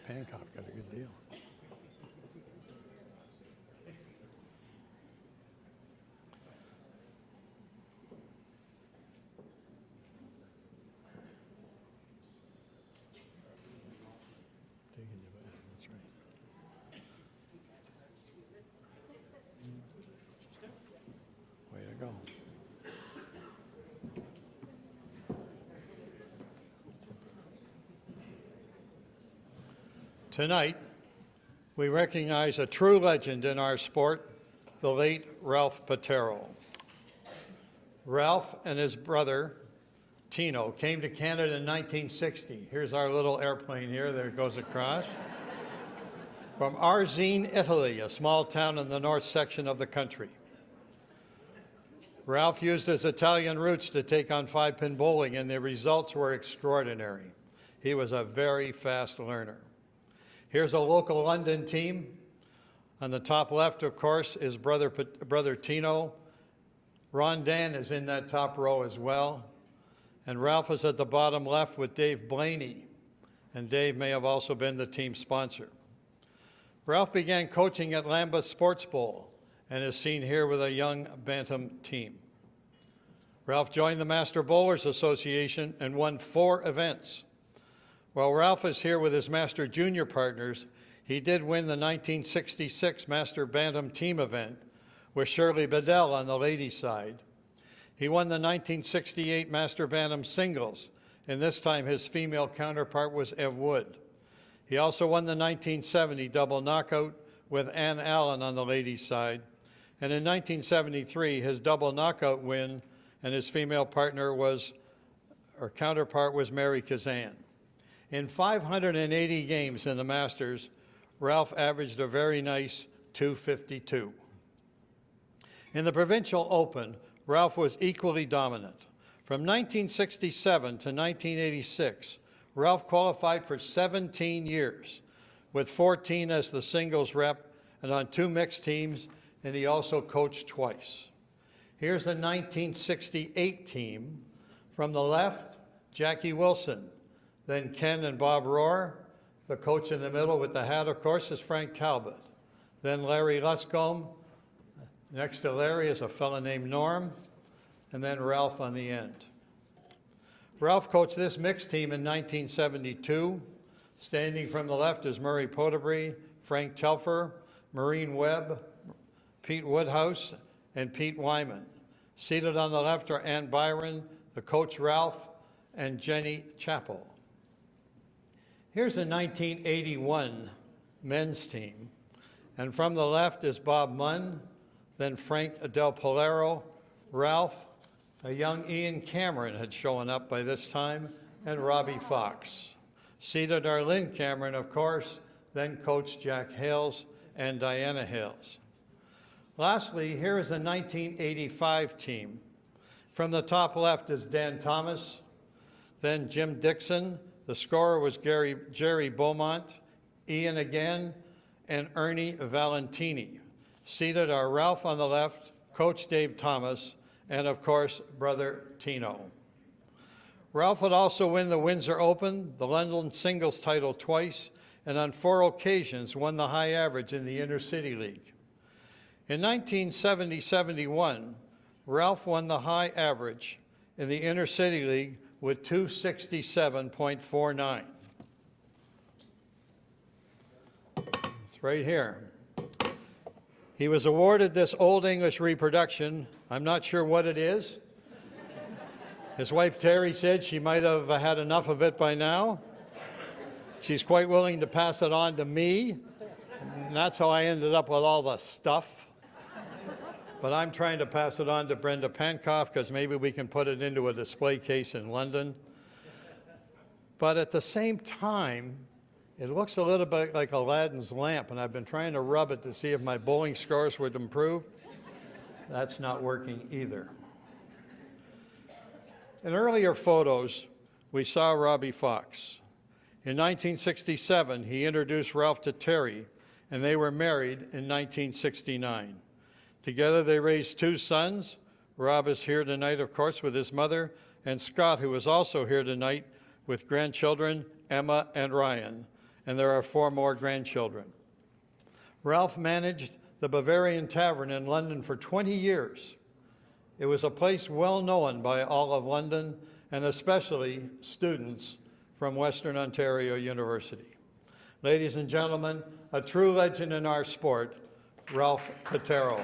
Hancock got a good deal. That's right. Way to go. Tonight, we recognize a true legend in our sport, the late Ralph Pittaro. Ralph and his brother, Tino, came to Canada in 1960. Here's our little airplane here, there it goes across. From Arzine, Italy, a small town in the north section of the country. Ralph used his Italian roots to take on 5-pin bowling, and the results were extraordinary. He was a very fast learner. Here's a local London team. On the top left, of course, is brother Tino. Ron Dan is in that top row as well. And Ralph is at the bottom left with Dave Blaney. And Dave may have also been the team sponsor. Ralph began coaching at Lambeth Sports Bowl and is seen here with a young bantam team. Ralph joined the Master Bowlers Association and won 4 events. While Ralph is here with his Master Junior partners, he did win the 1966 Master Bantam team event with Shirley Bedell on the ladies' side. He won the 1968 Master Bantam singles, and this time his female counterpart was Ev Wood. He also won the 1970 double knockout with Ann Allen on the ladies' side, and in 1973 his double knockout win and his female partner was, or counterpart was Mary Kazan. In 580 games in the Masters, Ralph averaged a very nice 252. In the Provincial Open, Ralph was equally dominant. From 1967 to 1986, Ralph qualified for 17 years, with 14 as the singles rep and on 2 mixed teams, and he also coached twice. Here's the 1968 team. From the left, Jackie Wilson, then Ken and Bob Rohr. The coach in the middle with the hat, of course, is Frank Talbot. Then Larry Luscombe. Next to Larry is a fellow named Norm, and then Ralph on the end. Ralph coached this mixed team in 1972. Standing from the left is Murray Potterbury, Frank Telfer, Maureen Webb, Pete Woodhouse, and Pete Wyman. Seated on the left are Ann Byron, the coach Ralph, and Jenny Chappell. Here's the 1981 men's team. And from the left is Bob Munn, then Frank Del Polero, Ralph, a young Ian Cameron had shown up by this time, and Robbie Fox. Seated are Lynn Cameron, of course, then Coach Jack Hales and Diana Hales. Lastly, here is the 1985 team. From the top left is Dan Thomas, then Jim Dixon. The scorer was Jerry Beaumont, Ian again, and Ernie Valentini. Seated are Ralph on the left, Coach Dave Thomas, and of course, brother Tino. Ralph would also win the Windsor Open, the London singles title twice, and on 4 occasions won the high average in the Inter-City League. In 1970-71, Ralph won the high average in the Inter-City League with 267.49. It's right here. He was awarded this Old English reproduction. I'm not sure what it is. His wife Terry said she might have had enough of it by now. She's quite willing to pass it on to me, and that's how I ended up with all the stuff. But I'm trying to pass it on to Brenda Pankoff because maybe we can put it into a display case in London. But at the same time, it looks a little bit like Aladdin's lamp, and I've been trying to rub it to see if my bowling scores would improve. That's not working either. In earlier photos, we saw Robbie Fox. In 1967, he introduced Ralph to Terry, and they were married in 1969. Together, they raised 2 sons. Rob is here tonight, of course, with his mother, and Scott, who is also here tonight with grandchildren, Emma and Ryan. And there are 4 more grandchildren. Ralph managed the Bavarian Tavern in London for 20 years. It was a place well known by all of London, and especially students from Western Ontario University. Ladies and gentlemen, a true legend in our sport, Ralph Pittaro.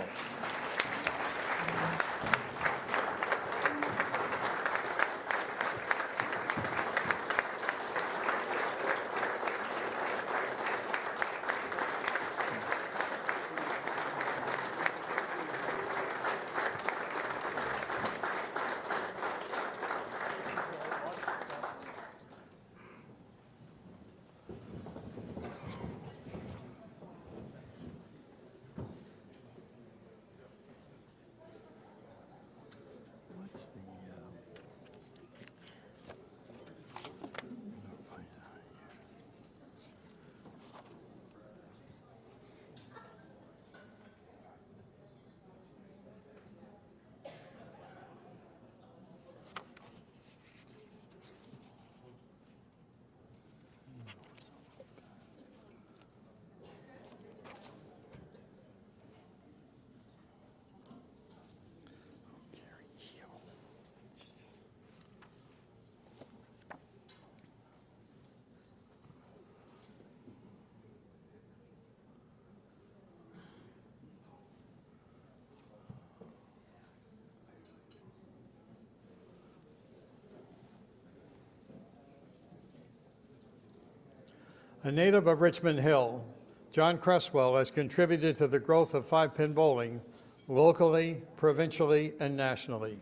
A native of Richmond Hill, John Cresswell has contributed to the growth of five-pin bowling locally, provincially, and nationally.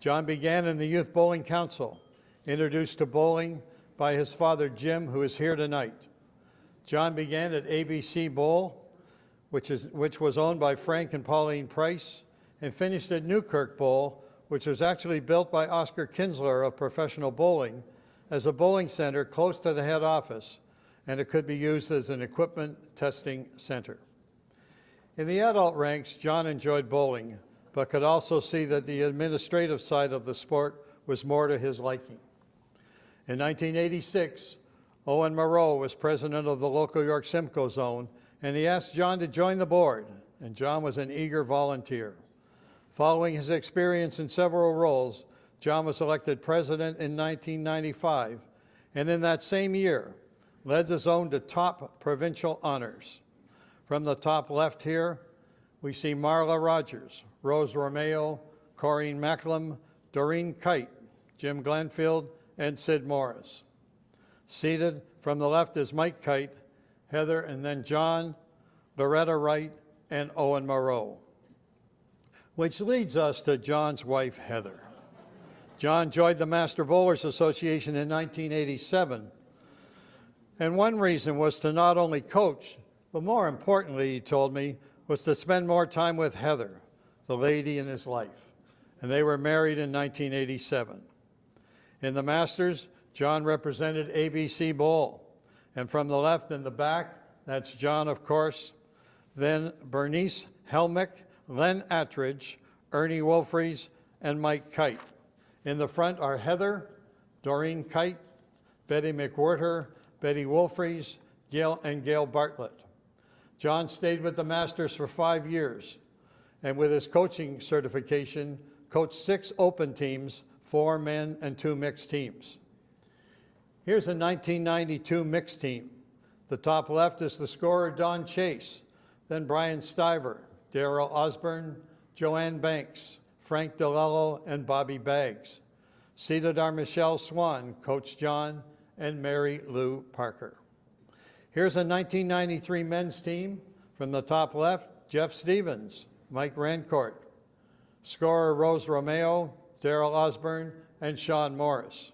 John began in the Youth Bowling Council, introduced to bowling by his father Jim, who is here tonight. John began at ABC Bowl, which was owned by Frank and Pauline Price, and finished at Newkirk Bowl, which was actually built by Oscar Kinsler of Professional Bowling as a bowling center close to the head office, and it could be used as an equipment testing center. In the adult ranks, John enjoyed bowling, but could also see that the administrative side of the sport was more to his liking. In 1986, Owen Moreau was president of the local York Simcoe zone, and he asked John to join the board, and John was an eager volunteer. Following his experience in several roles, John was elected president in 1995, and in that same year, led the zone to top provincial honors. From the top left here, we see Marla Rogers, Rose Romeo, Corinne MacLean, Doreen Kite, Jim Glanfield, and Sid Morris. Seated from the left is Mike Kite, Heather, and then John, Loretta Wright, and Owen Moreau. Which leads us to John's wife, Heather. John joined the Master Bowlers Association in 1987, and one reason was to not only coach, but more importantly, he told me, was to spend more time with Heather, the lady in his life. And they were married in 1987. In the Masters, John represented ABC Bowl. And from the left in the back, that's John, of course. Then Bernice Helmick, Len Attridge, Ernie Wolfries, and Mike Kite. In the front are Heather, Doreen Kite, Betty McWhirter, Betty Wolfries, Gail, and Gail Bartlett. John stayed with the Masters for 5 years, and with his coaching certification, coached 6 open teams, 4 men and 2 mixed teams. Here's a 1992 mixed team. The top left is the scorer, Don Chase, then Brian Stiver, Darrell Osborne, Joanne Banks, Frank DeLello, and Bobby Baggs. Seated are Michelle Swan, Coach John, and Mary Lou Parker. Here's a 1993 men's team. From the top left, Jeff Stevens, Mike Rancourt, scorer Rose Romeo, Darrell Osborne, and Sean Morris.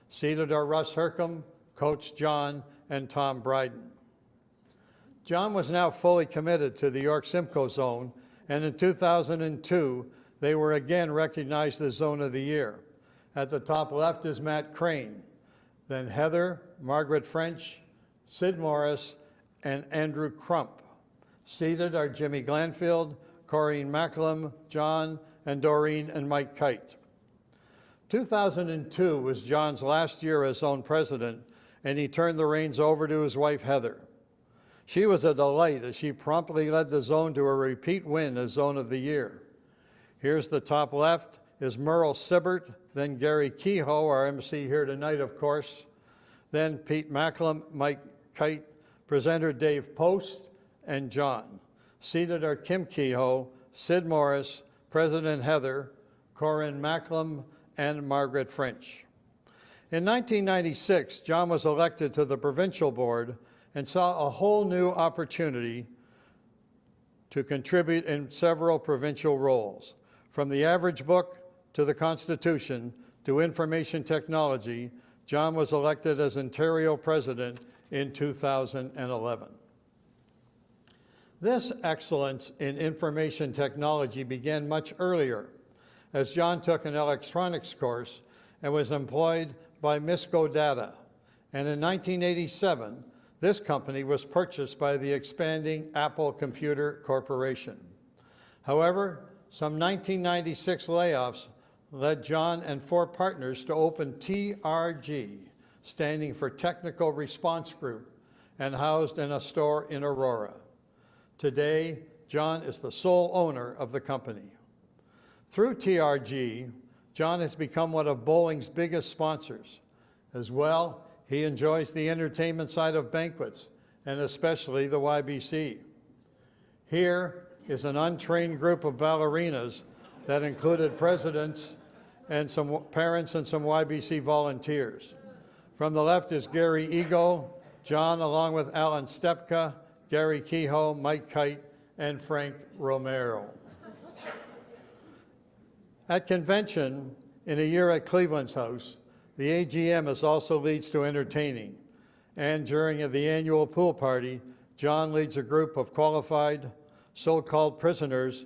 Seated are Russ Hercombe, Coach John, and Tom Bryden. John was now fully committed to the York Simcoe zone, and in 2002, they were again recognized as Zone of the Year. At the top left is Matt Crane, then Heather, Margaret French, Sid Morris, and Andrew Crump. Seated are Jimmy Glanfield, Corinne MacLean, John, and Doreen and Mike Kite. 2002 was John's last year as zone president, and he turned the reins over to his wife, Heather. She was a delight as she promptly led the zone to a repeat win as Zone of the Year. Here's the top left is Merle Sibbert, then Gary Kehoe, our MC here tonight, of course, then Pete Macklem, Mike Kite, presenter Dave Post, and John. Seated are Kim Kehoe, Sid Morris, President Heather, Corinne Macklem, and Margaret French. In 1996, John was elected to the provincial board and saw a whole new opportunity to contribute in several provincial roles. From the average book to the Constitution to information technology, John was elected as Ontario president in 2011. This excellence in information technology began much earlier, as John took an electronics course and was employed by Misco Data. And in 1987, this company was purchased by the expanding Apple Computer Corporation. However, some 1996 layoffs led John and 4 partners to open TRG, standing for Technical Response Group, and housed in a store in Aurora. Today, John is the sole owner of the company. Through TRG, John has become one of bowling's biggest sponsors. As well, he enjoys the entertainment side of banquets, and especially the YBC. Here is an untrained group of ballerinas that included presidents and some parents and some YBC volunteers. From the left is Gary Ego, John, along with Alan Stepka, Gary Kehoe, Mike Kite, and Frank Romero. At convention, in a year at Cleveland's house, the AGM also leads to entertaining. And during the annual pool party, John leads a group of qualified so-called prisoners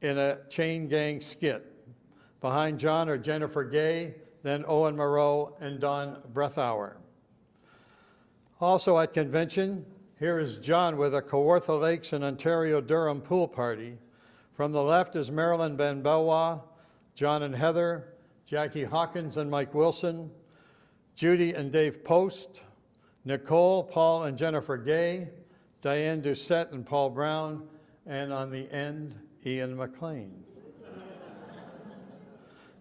in a chain gang skit. Behind John are Jennifer Gay, then Owen Moreau, and Don Breathauer. Also at convention, here is John with a Kawartha Lakes and Ontario Durham pool party. From the left is Marilyn Ben Belwa, John and Heather, Jackie Hawkins and Mike Wilson, Judy and Dave Post, Nicoll, Paul and Jennifer Gay, Diane Doucette and Paul Brown, and on the end, Ian MacLean.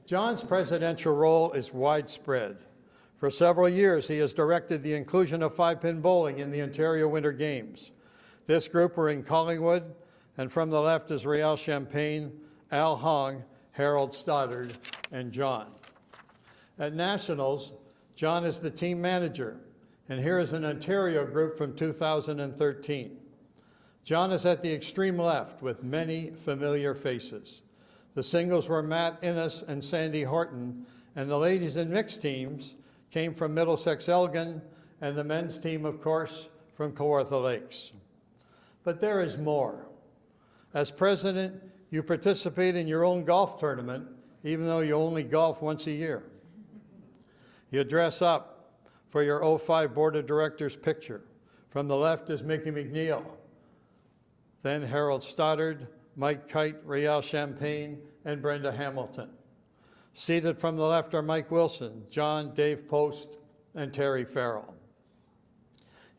John's presidential role is widespread. For several years, he has directed the inclusion of five-pin bowling in the Ontario Winter Games. This group are in Collingwood, and from the left is Real Champagne, Al Hong, Harold Stoddard, and John. At Nationals, John is the team manager, and here is an Ontario group from 2013. John is at the extreme left with many familiar faces. The singles were Matt Innes and Sandy Horton, and the ladies and mixed teams came from Middlesex Elgin, and the men's team, of course, from Kawartha Lakes. But there is more. As president, you participate in your own golf tournament, even though you only golf once a year. You dress up for your 05 Board of Directors picture. From the left is Mickey McNeil, then Harold Stoddard, Mike Kite, Real Champagne, and Brenda Hamilton. Seated from the left are Mike Wilson, John, Dave Post, and Terry Farrell.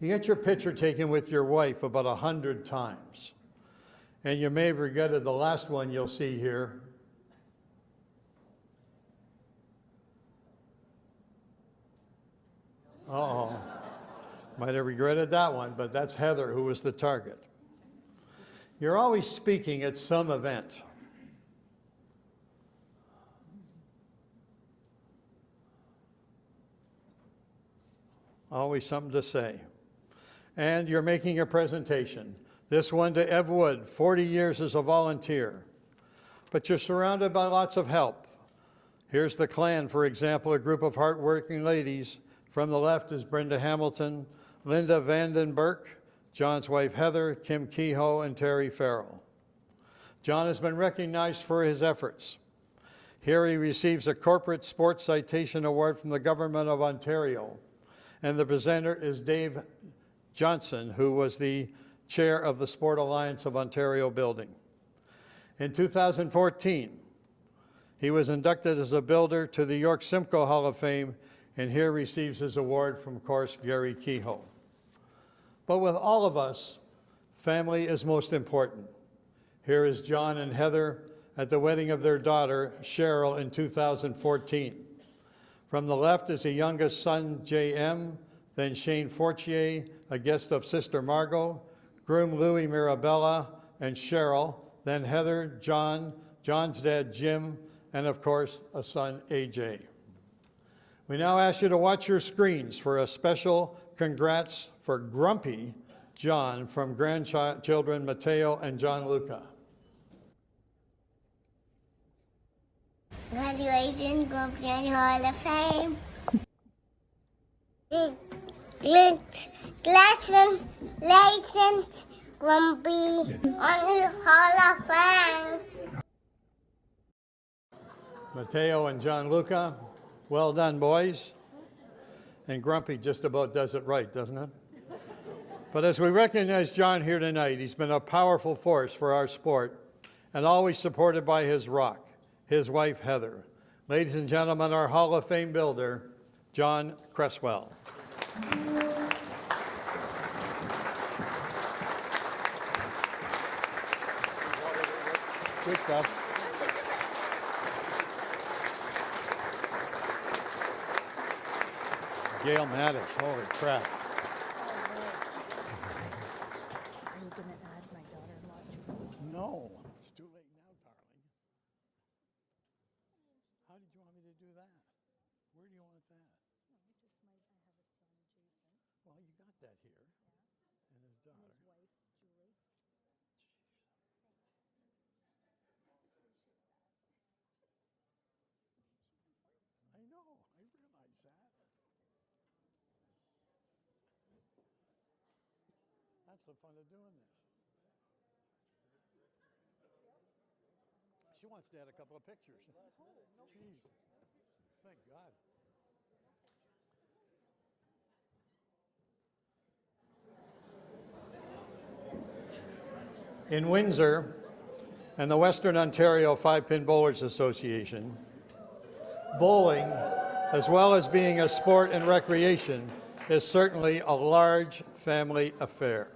You get your picture taken with your wife about 100 times, and you may have regretted the last one you'll see here. Uh-oh. Might have regretted that one, but that's Heather, who was the target. You're always speaking at some event. Always something to say. And you're making a presentation. This one to Ev Wood, 40 years as a volunteer. But you're surrounded by lots of help. Here's the clan, for example, a group of hardworking ladies. From the left is Brenda Hamilton, Linda Vandenberg, John's wife Heather, Kim Kehoe, and Terry Farrell. John has been recognized for his efforts. Here he receives a Corporate Sports Citation Award from the Government of Ontario. And the presenter is Dave Johnson, who was the chair of the Sport Alliance of Ontario building. In 2014, he was inducted as a builder to the York Simcoe Hall of Fame, and here receives his award from, of course, Gary Kehoe. But with all of us, family is most important. Here is John and Heather at the wedding of their daughter, Cheryl, in 2014. From the left is a youngest son, J.M., then Shane Fortier, a guest of Sister Margot, groom Louis Mirabella, and Cheryl, then Heather, John, John's dad, Jim, and of course, a son, A.J. We now ask you to watch your screens for a special congrats for Grumpy John from grandchildren Mateo and John Luca. Graduation, Grumpy Hall of Fame. Congratulations, Grumpy on the Hall of Fame. Mateo and John Luca, well done, boys. And Grumpy just about does it right, doesn't it? But as we recognize John here tonight, he's been a powerful force for our sport and always supported by his rock, his wife, Heather. Ladies and gentlemen, our Hall of Fame builder, John Cresswell. Good stuff. Gail Maddox, holy crap. Are you going to add my daughter-in-law to it? No, it's too late now, darling. How did you want me to do that? Where do you want that? I just might have a son, Jason. Well, you got That's the fun of doing this. She wants to add a couple of pictures. Jeez. Thank God. In Windsor and the Western Ontario Five-Pin Bowlers Association, bowling, as well as being a sport and recreation, is certainly a large family affair.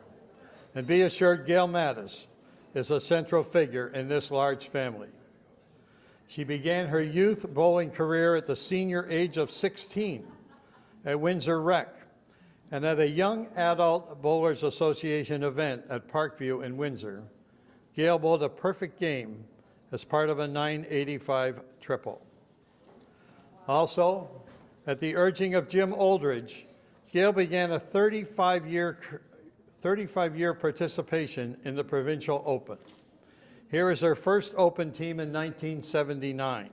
And be assured Gail Mattis is a central figure in this large family. She began her youth bowling career at the senior age of 16 at Windsor Rec and at a Young Adult Bowlers Association event at Parkview in Windsor. Gail bowled a perfect game as part of a 985 triple. Also, at the urging of Jim Oldridge, Gail began a 35-year participation in the Provincial Open. Here is her first Open team in 1979.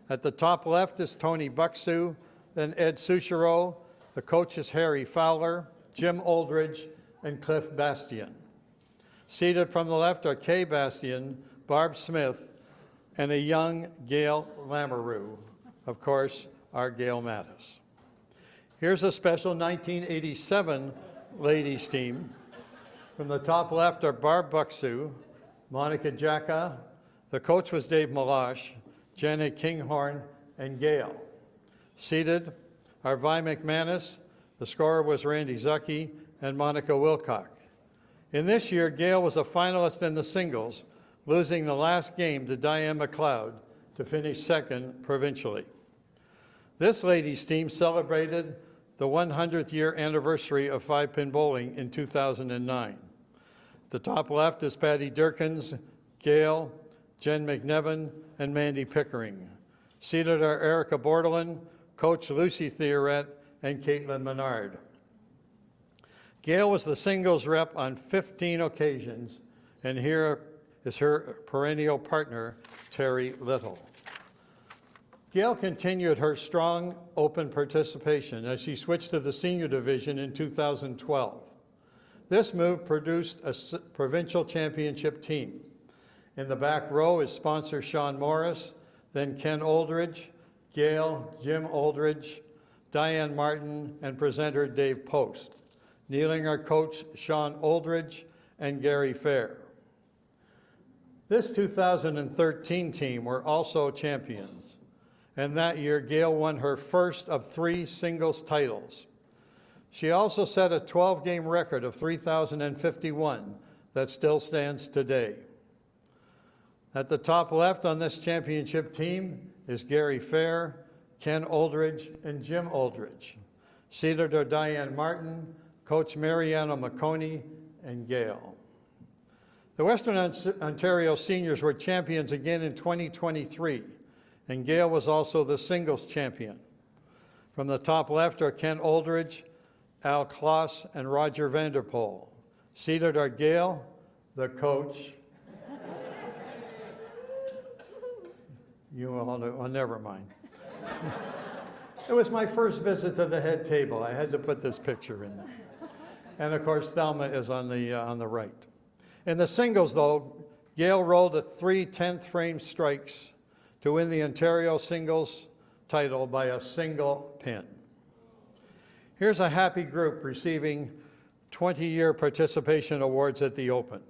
At the top left is Tony Buxu, then Ed Suchero. The coach is Harry Fowler, Jim Oldridge, and Cliff Bastian. Seated from the left are Kay Bastian, Barb Smith, and a young Gail Lamoureux, of course, our Gail Mattis. Here's a special 1987 ladies team. From the top left are Barb Buxu, Monica Jacka, the coach was Dave Malash, Janet Kinghorn, and Gail. Seated are Vi McManus, the scorer was Randy Zucky, and Monica Wilcock. In this year, Gail was a finalist in the singles, losing the last game to Diane McLeod to finish second provincially. This ladies' team celebrated the 100th year anniversary of five-pin bowling in 2009. The top left is Patty Durkins, Gail, Jen McNevin, and Mandy Pickering. Seated are Erica Bordelin, Coach Lucy Theoret, and Caitlin Menard. Gail was the singles rep on 15 occasions, and here is her perennial partner, Terry Little. Gail continued her strong open participation as she switched to the senior division in 2012. This move produced a provincial championship team. In the back row is sponsor Sean Morris, then Ken Oldridge, Gail, Jim Oldridge, Diane Martin, and presenter Dave Post. Kneeling are coach Sean Oldridge and Gary Fair. This 2013 team were also champions, and that year Gail won her first of 3 singles titles. She also set a 12-game record of 3,051 that still stands today. At the top left on this championship team is Gary Fair, Ken Oldridge, and Jim Oldridge. Seated are Diane Martin, Coach Mariano McConey, and Gail. The Western Ontario seniors were champions again in 2023, and Gail was also the singles champion. From the top left are Ken Oldridge, Al Kloss, and Roger Vanderpool. Seated are Gail, the coach. You all know, oh, never mind. It was my first visit to the head table. I had to put this picture in there. And of course, Thelma is on the right. In the singles, though, Gail rolled a 3 10th frame strikes to win the Ontario singles title by a single pin. Here's a happy group receiving 20-year participation awards at the Open.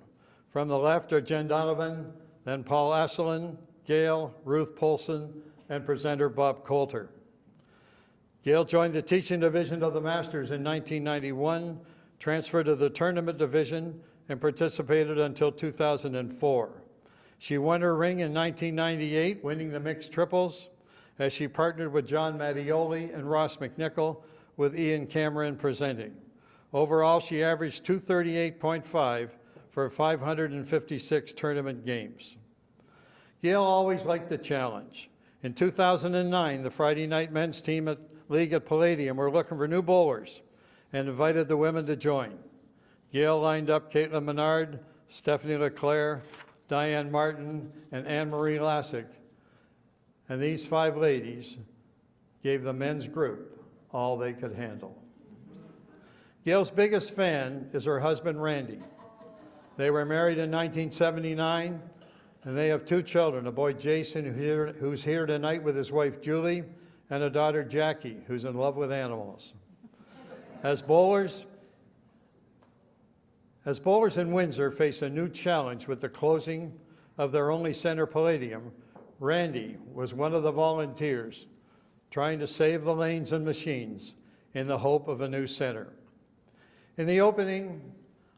From the left are Jen Donovan, then Paul Asselin, Gail, Ruth Polson, and presenter Bob Coulter. Gail joined the teaching division of the Masters in 1991, transferred to the tournament division, and participated until 2004. She won her ring in 1998, winning the mixed triples, as she partnered with John Mattioli and Ross McNicoll, with Ian Cameron presenting. Overall, she averaged 238.5 for 556 tournament games. Gail always liked the challenge. In 2009, the Friday night men's team at League at Palladium were looking for new bowlers and invited the women to join. Gail lined up Caitlin Menard, Stephanie Leclerc, Diane Martin, and Anne-Marie Lassick. And these 5 ladies gave the men's group all they could handle. Gail's biggest fan is her husband, Randy. They were married in 1979, and they have 2 children, a boy, Jason, who's here tonight with his wife, Julie, and a daughter, Jackie, who's in love with animals. As bowlers in Windsor face a new challenge with the closing of their only center palladium, Randy was one of the volunteers trying to save the lanes and machines in the hope of a new center. In the opening,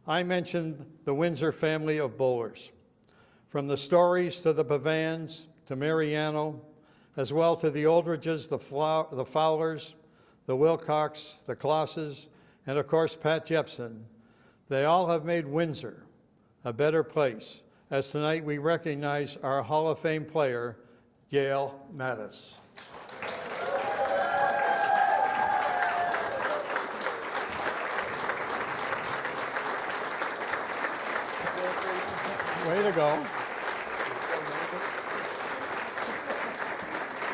I mentioned the Windsor family of bowlers, from the Stories to the Pavans to Mariano, as well to the Aldridges, the Fowlers, the Wilcox, the Klosses, and of course Pat Jepson. They all have made Windsor a better place, as tonight we recognize our Hall of Fame player, Gail Mattis. Way to go.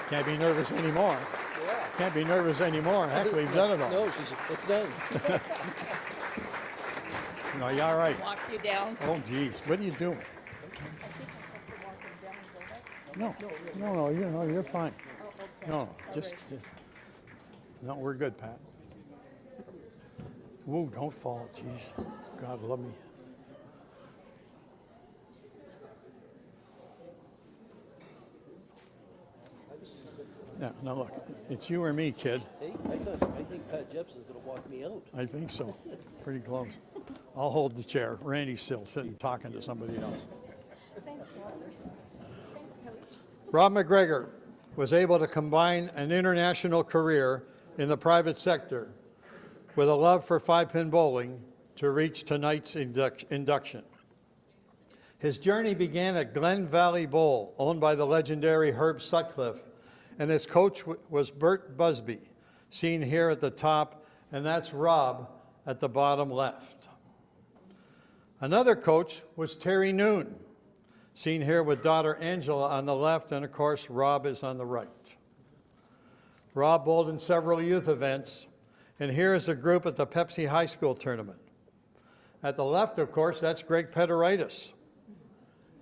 Can't be nervous anymore. Yeah. Can't be nervous anymore. Heck, we've done it all. No, it's done. No, you all right? Walk you down. Oh, geez, what are you doing? No, you're fine. No, just, no, we're good, Pat. Whoa, don't fall, jeez. God love me. Yeah, now look, it's you or me, kid. Hey, I think Pat Jepson's going to walk me out. I think so. Pretty close. I'll hold the chair. Randy's still sitting talking to somebody else. Rob McGregor was able to combine an international career in the private sector with a love for 5-pin bowling to reach tonight's induction. His journey began at Glen Valley Bowl, owned by the legendary Herb Sutcliffe, and his coach was Bert Busby, seen here at the top, and that's Rob at the bottom left. Another coach was Terry Noon, seen here with daughter Angela on the left, and of course Rob is on the right. Rob bowled in several youth events, and here is a group at the Pepsi High School tournament. At the left, of course, that's Greg Pittaritis.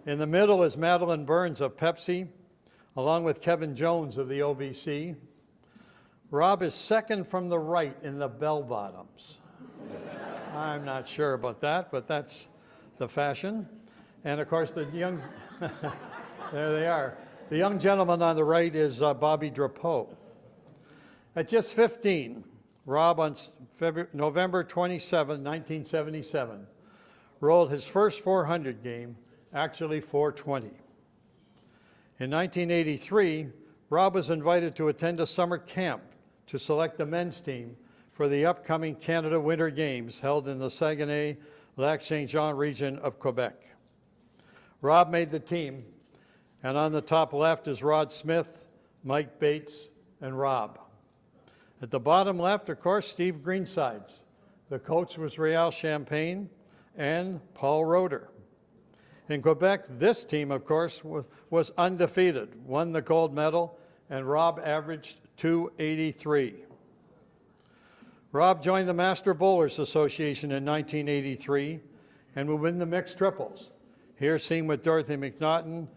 In the middle is Madeline Burns of Pepsi, along with Kevin Jones of the OBC. Rob is second from the right in the bell bottoms. I'm not sure about that, but that's the fashion. And of course, the young, there they are. The young gentleman on the right is Bobby Drapeau. At just 15, Rob on November 27, 1977, rolled his first 400 game, actually 420. In 1983, Rob was invited to attend a summer camp to select the men's team for the upcoming Canada Winter Games held in the Saguenay-Lac-Saint-Jean region of Quebec. Rob made the team, and on the top left is Rod Smith, Mike Bates, and Rob. At the bottom left, of course, Steve Greensides. The coach was Réal Champagne and Paul Roeder. In Quebec, this team, of course, was undefeated, won the gold medal, and Rob averaged .283. Rob joined the Master Bowlers Association in 1983 and would win the mixed triples. Here, seen with Dorothy McNaughton,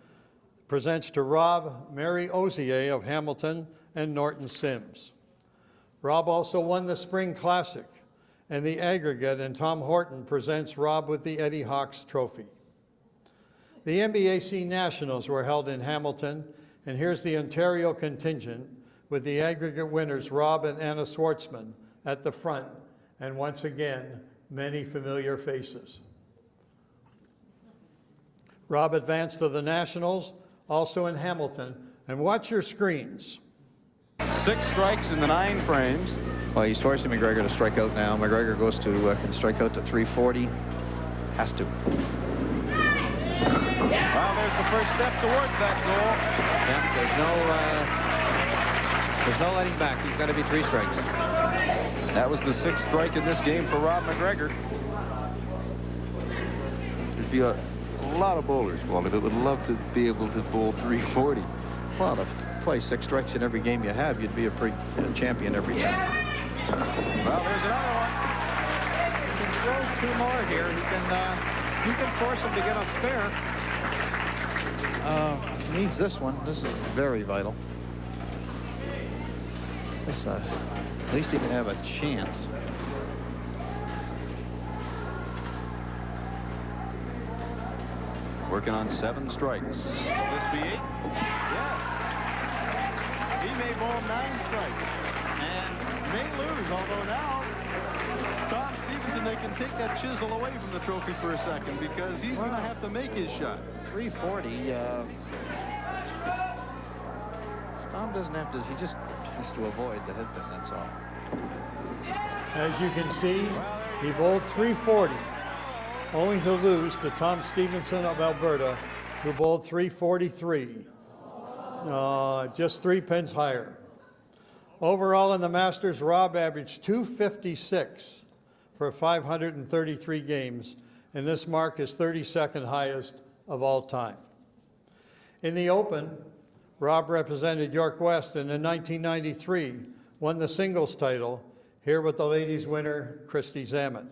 presents to Rob Mary Ozier of Hamilton and Norton Sims. Rob also won the Spring Classic and the aggregate, and Tom Horton presents Rob with the Eddie Hawks Trophy. The NBAC Nationals were held in Hamilton, and here's the Ontario contingent with the aggregate winners, Rob and Anna Schwartzman, at the front, and once again, many familiar faces. Rob advanced to the Nationals, also in Hamilton, and watch your screens. 6 strikes in the 9 frames. Well, he's forcing McGregor to strike out now. McGregor goes to can strike out to 340. Has to. Well, there's the first step towards that goal. Yeah, there's no letting back. He's got to be 3 strikes. That was the 6th strike in this game for Rob McGregor. There'd be a lot of bowlers, Walter, that would love to be able to bowl 340. Well, to play 6 strikes in every game you have, you'd be a champion every time. Well, there's another one. throw 2 more here, he can force him to get a spare. Needs this one. This is very vital. This, at least he can have a chance. Working on 7 strikes. Will this be 8? Yes. He may bowl 9 strikes and may lose, although now Tom Stevenson, they can take that chisel away from the trophy for a second because he's going to have to make his shot. 340. Tom doesn't have to, he just has to avoid the head pin, that's all. As you can see, he bowled 340, only to lose to Tom Stevenson of Alberta, who bowled 343, just 3 pins higher. Overall in the Masters, Rob averaged 256 for 533 games, and this mark is 32nd highest of all time. In the Open, Rob represented York West and in 1993 won the singles title, here with the ladies winner, Christy Zammit.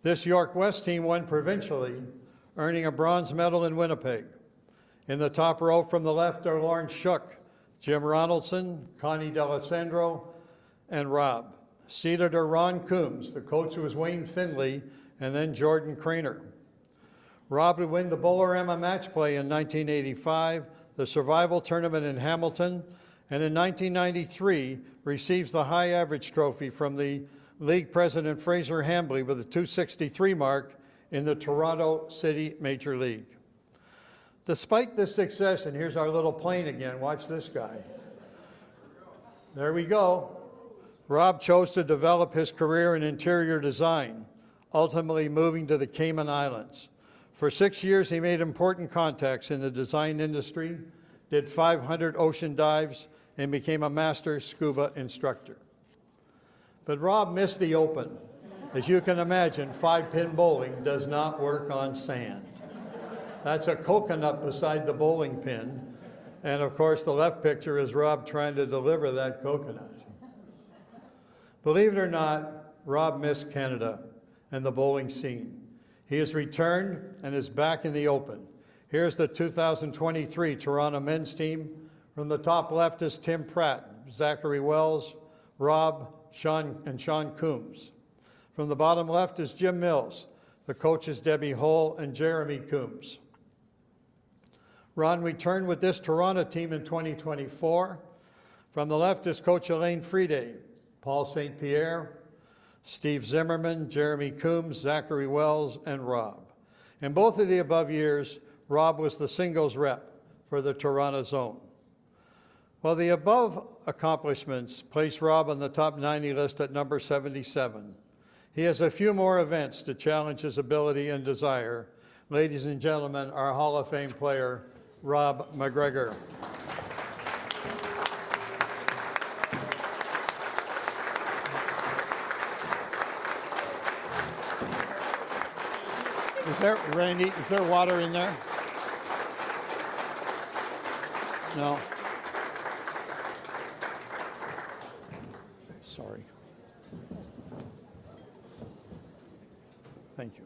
This York West team won provincially, earning a bronze medal in Winnipeg. In the top row from the left are Lawrence Shook, Jim Ronaldson, Connie D'Alessandro, and Rob. Seated are Ron Coombs, the coach was Wayne Finley, and then Jordan Craner. Rob would win the Bowler Emma match play in 1985, the Survival Tournament in Hamilton, and in 1993 receives the high average trophy from the league president Fraser Hambley with a 263 mark in the Toronto City Major League. Despite this success, and here's our little plane again, watch this guy. There we go. Rob chose to develop his career in interior design, ultimately moving to the Cayman Islands. For 6 years, he made important contacts in the design industry, did 500 ocean dives, and became a master scuba instructor. But Rob missed the Open. As you can imagine, 5-pin bowling does not work on sand. That's a coconut beside the bowling pin. And of course, the left picture is Rob trying to deliver that coconut. Believe it or not, Rob missed Canada and the bowling scene. He has returned and is back in the Open. Here's the 2023 Toronto men's team. From the top left is Tim Pratt, Zachary Wells, Rob, Sean Coombs. From the bottom left is Jim Mills. The coaches Debbie Hull and Jeremy Coombs. Ron returned with this Toronto team in 2024. From the left is Coach Elaine Friede, Paul St. Pierre, Steve Zimmerman, Jeremy Coombs, Zachary Wells, and Rob. In both of the above years, Rob was the singles rep for the Toronto zone. Well, the above accomplishments place Rob on the top 90 list at number 77. He has a few more events to challenge his ability and desire. Ladies and gentlemen, our Hall of Fame player, Rob McGregor. Is there, Randy, is there water in there? No. Sorry. Thank you.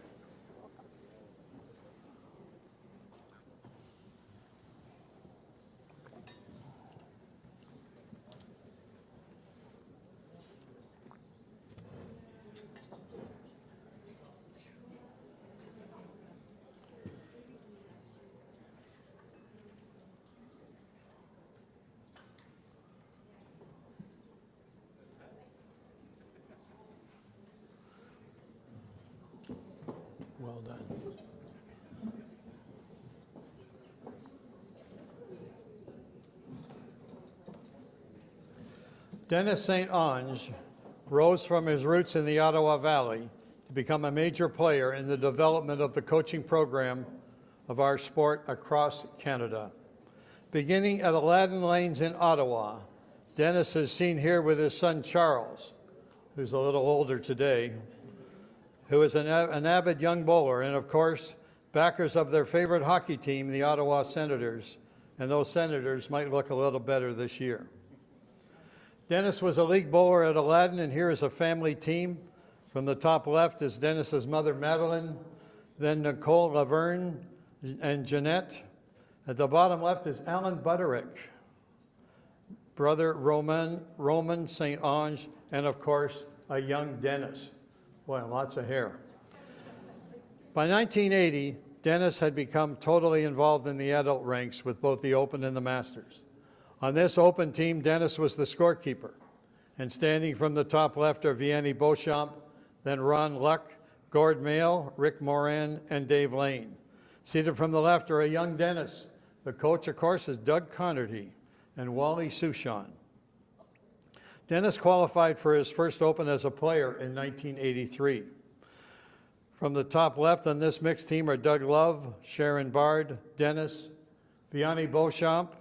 Well done. Denis St-Onge rose from his roots in the Ottawa Valley to become a major player in the development of the coaching program of our sport across Canada. Beginning at Aladdin Lanes in Ottawa, Denis is seen here with his son Charles, who's a little older today, who is an avid young bowler, and of course, backers of their favorite hockey team, the Ottawa Senators, and those Senators might look a little better this year. Denis was a league bowler at Aladdin, and here is a family team From the top left is Denis's mother, Madeline, then Nicoll, Laverne, and Jeanette. At the bottom left is Alan Butterick, brother Roman St-Onge, and of course, a young Denis. Boy, lots of hair. By 1980, Denis had become totally involved in the adult ranks with both the Open and the Masters. On this Open team, Denis was the scorekeeper. And standing from the top left are Vianney Beauchamp, then Ron Luck, Gord Mail, Rick Moran, and Dave Lane. Seated from the left are a young Denis. The coach, of course, is Doug Connerty and Wally Souchon. Denis qualified for his first Open as a player in 1983. From the top left on this mixed team are Doug Love, Sharon Bard, Denis, Vianney Beauchamp,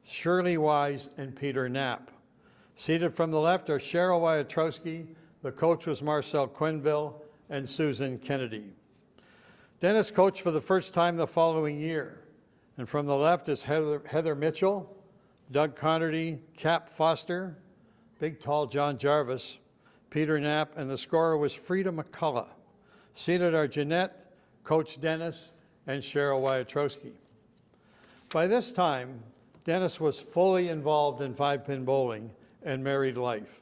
Shirley Wise, and Peter Knapp. Seated from the left are Cheryl Wyatrowski, the coach was Marcel Quenville, and Susan Kennedy. Denis coached for the first time the following year. And from the left is Heather Mitchell, Doug Connerty, Cap Foster, big tall John Jarvis, Peter Knapp, and the scorer was Frida McCullough. Seated are Jeanette, Coach Denis, and Cheryl Wyatrowski. By this time, Denis was fully involved in five-pin bowling and married life.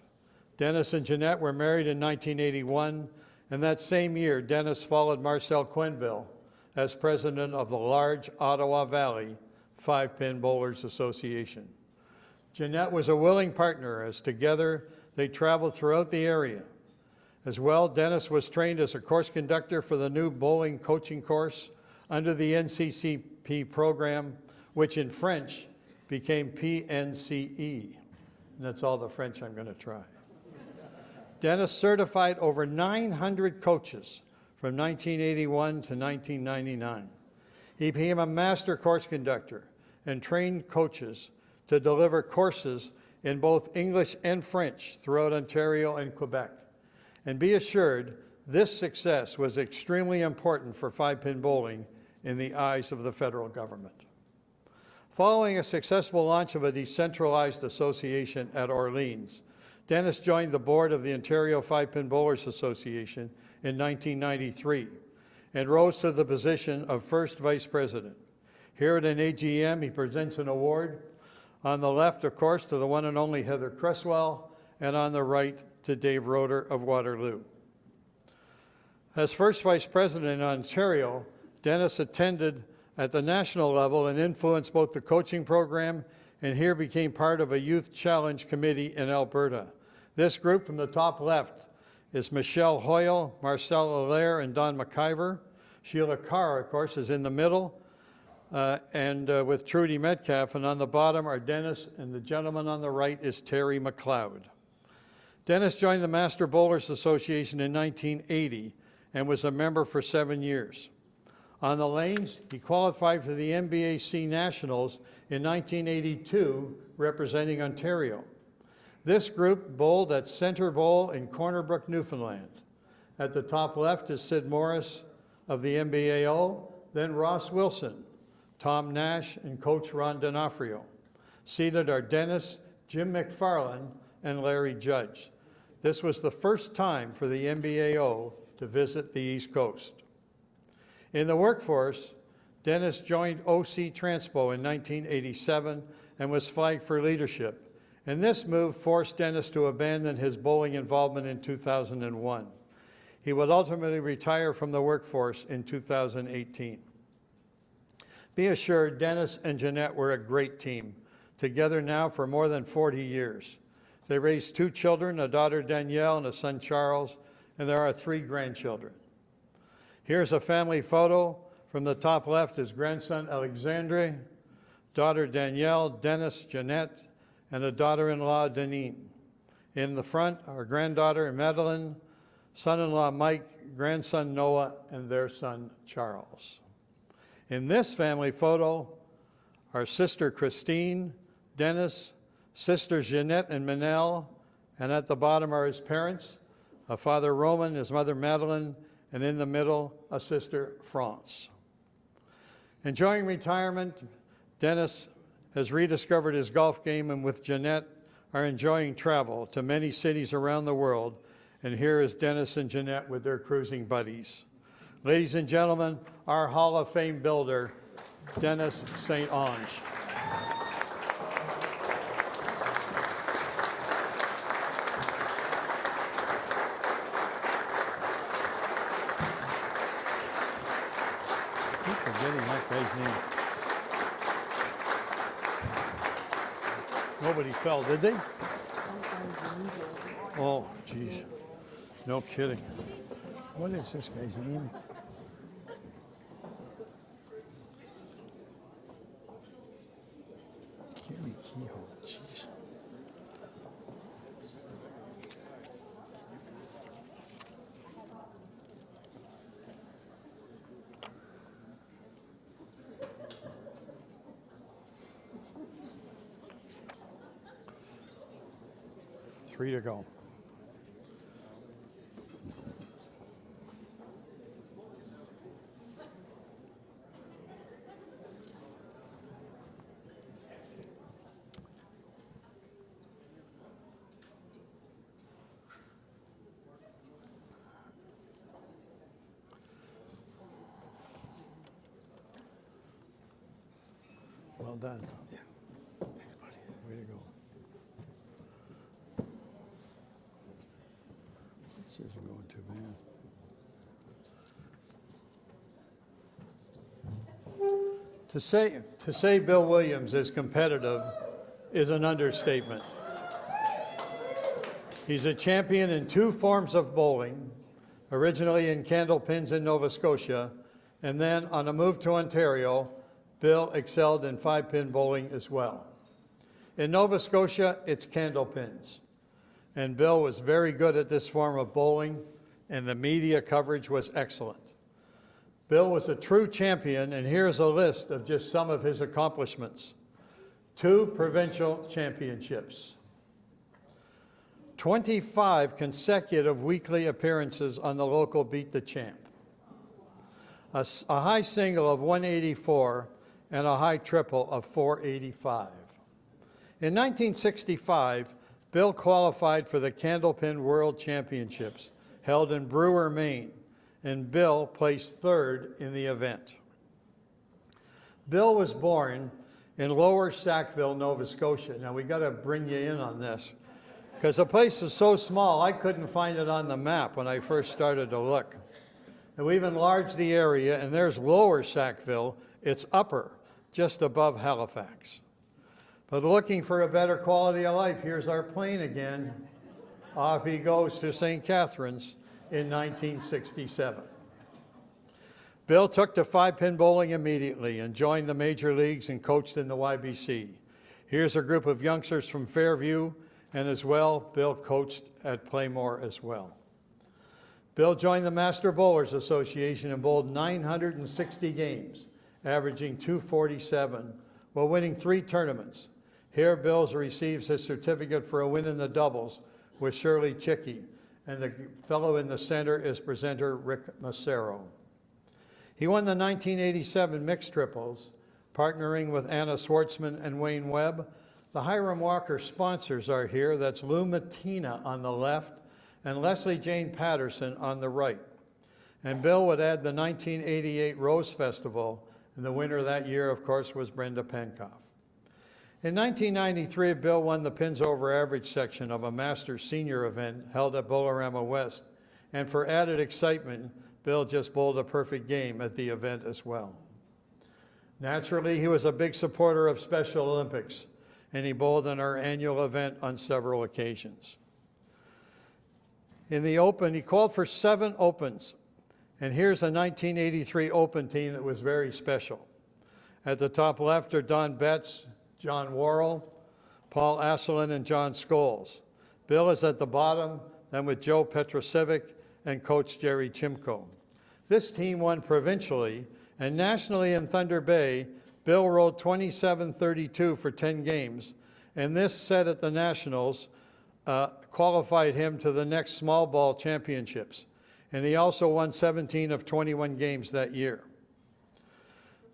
Denis and Jeanette were married in 1981, and that same year, Denis followed Marcel Quenville as president of the large Ottawa Valley Five-Pin Bowlers Association. Jeanette was a willing partner as together they traveled throughout the area. As well, Denis was trained as a course conductor for the new bowling coaching course under the NCCP program, which in French became PNCE. And that's all the French I'm going to try. Denis certified over 900 coaches from 1981 to 1999. He became a master course conductor and trained coaches to deliver courses in both English and French throughout Ontario and Quebec. And be assured, this success was extremely important for five-pin bowling in the eyes of the federal government. Following a successful launch of a decentralized association at Orleans, Denis joined the board of the Ontario Five-Pin Bowlers Association in 1993 and rose to the position of first vice president. Here at an AGM, he presents an award. On the left, of course, to the one and only Heather Cresswell, and on the right to Dave Roeder of Waterloo. As first vice president in Ontario, Denis attended at the national level and influenced both the coaching program and here became part of a youth challenge committee in Alberta. This group from the top left is Michelle Hoyle, Marcel Allaire, and Don McIver. Sheila Carr, of course, is in the middle, with Trudy Metcalf, and on the bottom are Denis, and the gentleman on the right is Terry McLeod. Denis joined the Master Bowlers Association in 1980 and was a member for 7 years. On the lanes, he qualified for the MBAC Nationals in 1982, representing Ontario. This group bowled at Centre Bowl in Corner Brook, Newfoundland. At the top left is Sid Morris of the MBAO, then Ross Wilson, Tom Nash, and Coach Ron D'Onofrio. Seated are Denis, Jim McFarlane, and Larry Judge. This was the first time for the MBAO to visit the East Coast. In the workforce, Denis joined OC Transpo in 1987 and was flagged for leadership. And this move forced Denis to abandon his bowling involvement in 2001. He would ultimately retire from the workforce in 2018. Be assured, Denis and Jeanette were a great team, together now for more than 40 years. They raised 2 children, a daughter Danielle and a son Charles, and there are 3 grandchildren. Here's a family photo. From the top left is grandson Alexandre, daughter Danielle, Denis, Jeanette, and a daughter-in-law, Denis. In the front are granddaughter Madeline, son-in-law Mike, grandson Noah, and their son Charles. In this family photo are sister Christine, Denis, sisters Jeanette and Manel, and at the bottom are his parents, a father Roman, his mother Madeline, and in the middle, a sister France. Enjoying retirement, Denis has rediscovered his golf game and with Jeanette are enjoying travel to many cities around the world And here is Denis and Jeanette with their cruising buddies. Ladies and gentlemen, our Hall of Fame builder, Denis St-Onge. Keep forgetting that guy's name. Nobody fell, did they? Oh, geez. No kidding. What is this guy's name? Gary Kehoe, jeez. Three to go. Well done. Yeah. Thanks, buddy. Way to go. This isn't going too bad. To say Bill Williams is competitive is an understatement. He's a champion in two forms of bowling, originally in candlepins in Nova Scotia, and then on a move to Ontario, Bill excelled in 5-pin bowling as well. In Nova Scotia, it's candlepins. And Bill was very good at this form of bowling, and the media coverage was excellent. Bill was a true champion, and here's a list of just some of his accomplishments. 2 provincial championships, 25 consecutive weekly appearances on the local Beat the Champ, a high single of 184, and a high triple of 485. In 1965, Bill qualified for the Candlepin World Championships held in Brewer, Maine, and Bill placed 3rd in the event. Bill was born in Lower Sackville, Nova Scotia. Now we got to bring you in on this because the place is so small I couldn't find it on the map when I first started to look. And we've enlarged the area, and there's Lower Sackville. It's upper, just above Halifax. But looking for a better quality of life, here's our plane again. Off he goes to St. Catharines in 1967. Bill took to 5-pin bowling immediately and joined the major leagues and coached in the YBC. Here's a group of youngsters from Fairview, and as well, Bill coached at Playmore as well. Bill joined the Master Bowlers Association and bowled 960 games, averaging 247, while winning 3 tournaments. Here, Bill receives his certificate for a win in the doubles with Shirley Chickey, and the fellow in the center is presenter Rick Massero. He won the 1987 mixed triples, partnering with Anna Swartzman and Wayne Webb. The Hiram Walker sponsors are here. That's Lou Matina on the left and Leslie Jane Patterson on the right. And Bill would add the 1988 Rose Festival, and the winner that year, of course, was Brenda Penkoff. In 1993, Bill won the pins over average section of a Masters senior event held at Bolorama West. And for added excitement, Bill just bowled a perfect game at the event as well. Naturally, he was a big supporter of Special Olympics, and he bowled in our annual event on several occasions. In the Open, he called for 7 Opens. And here's a 1983 Open team that was very special. At the top left are Don Betts, John Worrell, Paul Asselin, and John Scholes. Bill is at the bottom, then with Joe Petrosevic and Coach Jerry Chimko. This team won provincially, and nationally in Thunder Bay, Bill rolled 27-32 for 10 games, and this set at the Nationals qualified him to the next small ball championships. And he also won 17 of 21 games that year.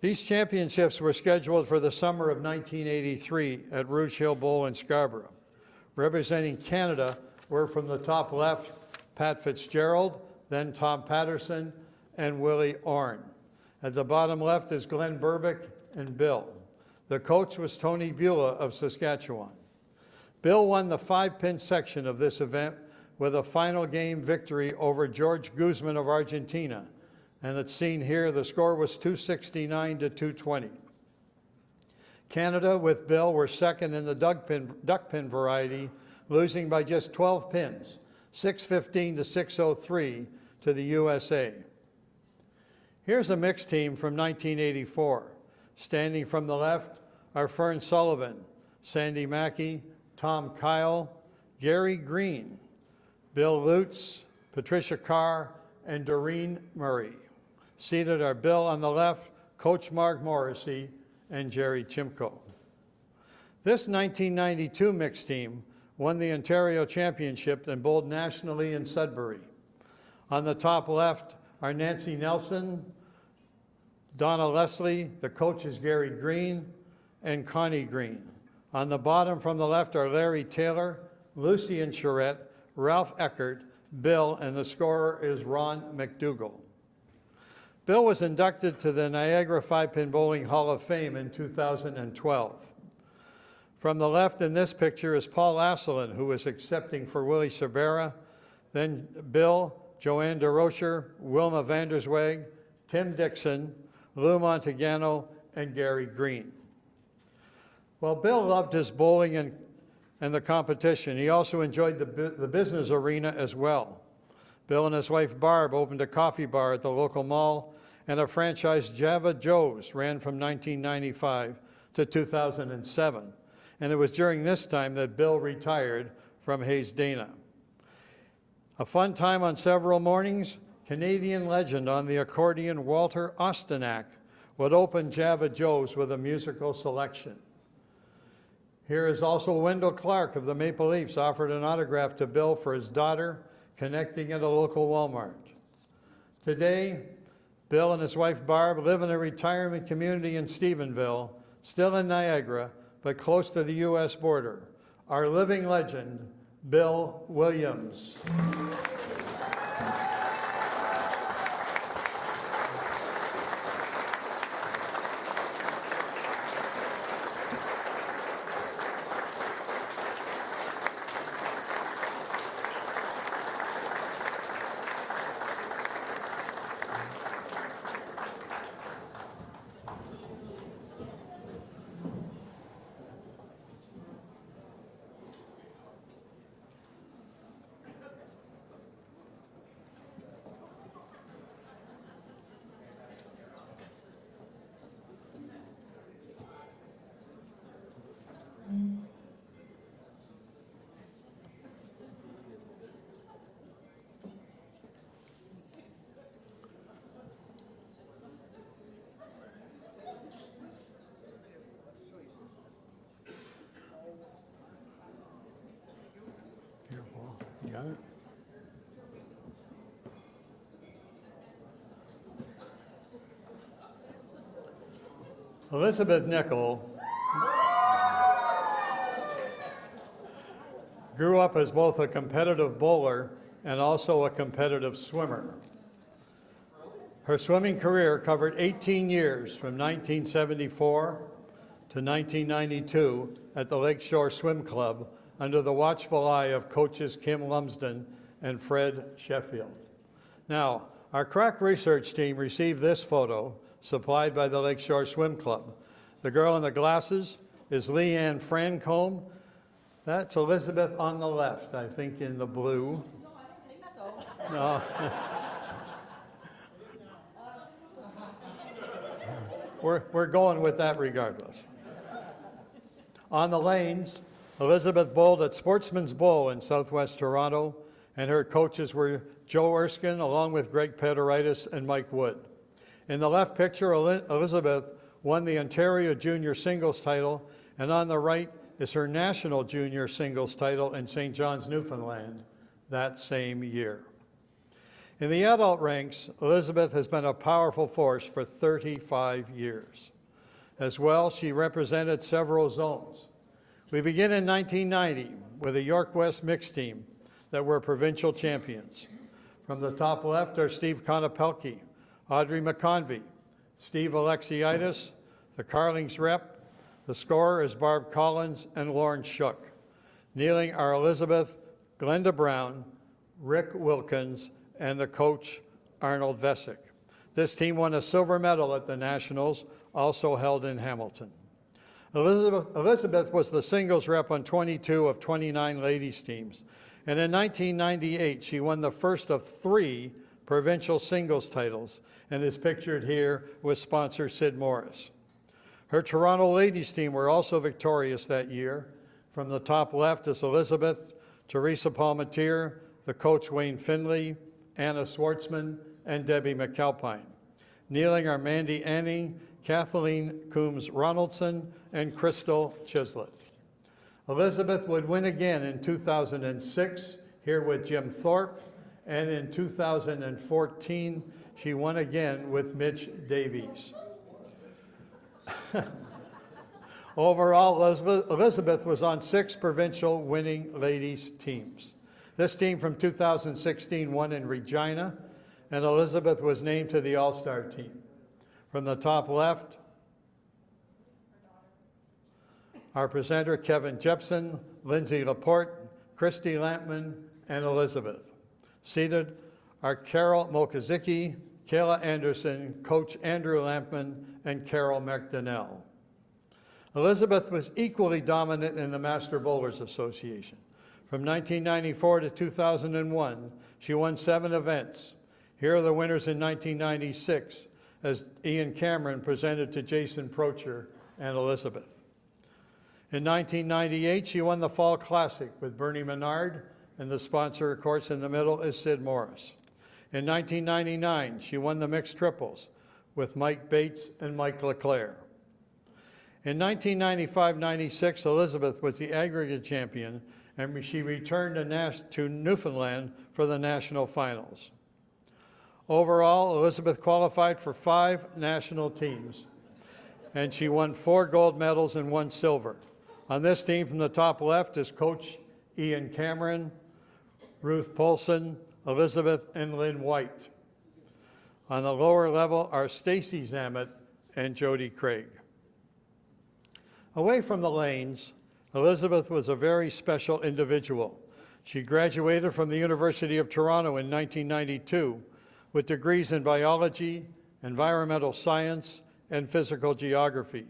These championships were scheduled for the summer of 1983 at Rouge Hill Bowl in Scarborough. Representing Canada were from the top left, Pat Fitzgerald, then Tom Patterson, and Willie Orn. At the bottom left is Glenn Burbick and Bill. The coach was Tony Beulah of Saskatchewan. Bill won the 5-pin section of this event with a final game victory over George Guzman of Argentina. And it's seen here, the score was 269 to 220. Canada, with Bill, were second in the duck pin variety, losing by just 12 pins, 615 to 603 to the USA. Here's a mixed team from 1984. Standing from the left are Fern Sullivan, Sandy Mackey, Tom Kyle, Gary Green, Bill Lutz, Patricia Carr, and Doreen Murray. Seated are Bill on the left, Coach Mark Morrissey, and Jerry Chimko. This 1992 mixed team won the Ontario Championship and bowled nationally in Sudbury. On the top left are Nancy Nelson, Donna Leslie, the coach is Gary Green, and Connie Green. On the bottom from the left are Larry Taylor, Lucy and Charette, Ralph Eckert, Bill, and the scorer is Ron McDougall. Bill was inducted to the Niagara 5-Pin Bowling Hall of Fame in 2012. From the left in this picture is Paul Asselin, who was accepting for Willie Sabera, then Bill, Joanne DeRocher, Wilma Vandersweg, Tim Dixon, Lou Montagano, and Gary Green. Well, Bill loved his bowling and the competition. He also enjoyed the business arena as well. Bill and his wife Barb opened a coffee bar at the local mall, and a franchise, Java Joe's, ran from 1995 to 2007. And it was during this time that Bill retired from Hayes Dana. A fun time on several mornings, Canadian legend on the accordion Walter Ostenak would open Java Joe's with a musical selection. Here is also Wendell Clark of the Maple Leafs offered an autograph to Bill for his daughter, connecting at a local Walmart. Today, Bill and his wife Barb live in a retirement community in Stephenville, still in Niagara, but close to the U.S. border. Our living legend, Bill Williams. Here, Paul, you got it? Elizabeth Nicoll grew up as both a competitive bowler and also a competitive swimmer. Her swimming career covered 18 years from 1974 to 1992 at the Lakeshore Swim Club under the watchful eye of coaches Kim Lumsden and Fred Sheffield. Now, our crack research team received this photo supplied by the Lakeshore Swim Club. The girl in the glasses is Leanne Francombe. That's Elizabeth on the left, I think in the blue. No, I don't think so. No. We're going with that regardless. On the lanes, Elizabeth bowled at Sportsman's Bowl in southwest Toronto, and her coaches were Joe Erskine along with Greg Pederitis and Mike Wood. In the left picture, Elizabeth won the Ontario Junior Singles title, and on the right is her National Junior Singles title in St. John's, Newfoundland, that same year. In the adult ranks, Elizabeth has been a powerful force for 35 years. As well, she represented several zones. We begin in 1990 with a York West mixed team, that were provincial champions. From the top left are Steve Konopelke, Audrey McConvey, Steve Alexiitis, the Carlings rep. The scorer is Barb Collins and Lauren Shook. Kneeling are Elizabeth, Glenda Brown, Rick Wilkins, and the coach, Arnold Vesic. This team won a silver medal at the Nationals, also held in Hamilton. Elizabeth was the singles rep on 22 of 29 ladies teams. And in 1998, she won the first of 3 provincial singles titles and is pictured here with sponsor Sid Morris. Her Toronto ladies team were also victorious that year. From the top left is Elizabeth, Teresa Palmatier, the coach Wayne Finley, Anna Swartzman, and Debbie McAlpine. Kneeling are Mandy Annie, Kathleen Coombs-Ronaldson, and Crystal Chislett. Elizabeth would win again in 2006, here with Jim Thorpe, and in 2014, she won again with Mitch Davies. Overall, Elizabeth was on 6 provincial winning ladies teams. This team from 2016 won in Regina, and Elizabeth was named to the All-Star team. From the top left, our presenter, Kevin Jepson, Lindsay Laporte, Christy Lampman, and Elizabeth. Seated are Carol Mokazicki, Kayla Anderson, Coach Andrew Lampman, and Carol McDonnell. Elizabeth was equally dominant in the Master Bowlers Association. From 1994 to 2001, she won 7 events. Here are the winners in 1996, as Ian Cameron presented to Jason Procher and Elizabeth. In 1998, she won the Fall Classic with Bernie Menard, and the sponsor, of course, in the middle is Sid Morris. In 1999, she won the mixed triples with Mike Bates and Mike LeClaire. In 1995-96, Elizabeth was the aggregate champion, and she returned to Newfoundland for the national finals. Overall, Elizabeth qualified for 5 national teams, and she won 4 gold medals and 1 silver. On this team from the top left is Coach Ian Cameron, Ruth Polson, Elizabeth, and Lynn White. On the lower level are Stacy Zamet and Jody Craig. Away from the lanes, Elizabeth was a very special individual. She graduated from the University of Toronto in 1992 with degrees in biology, environmental science, and physical geography.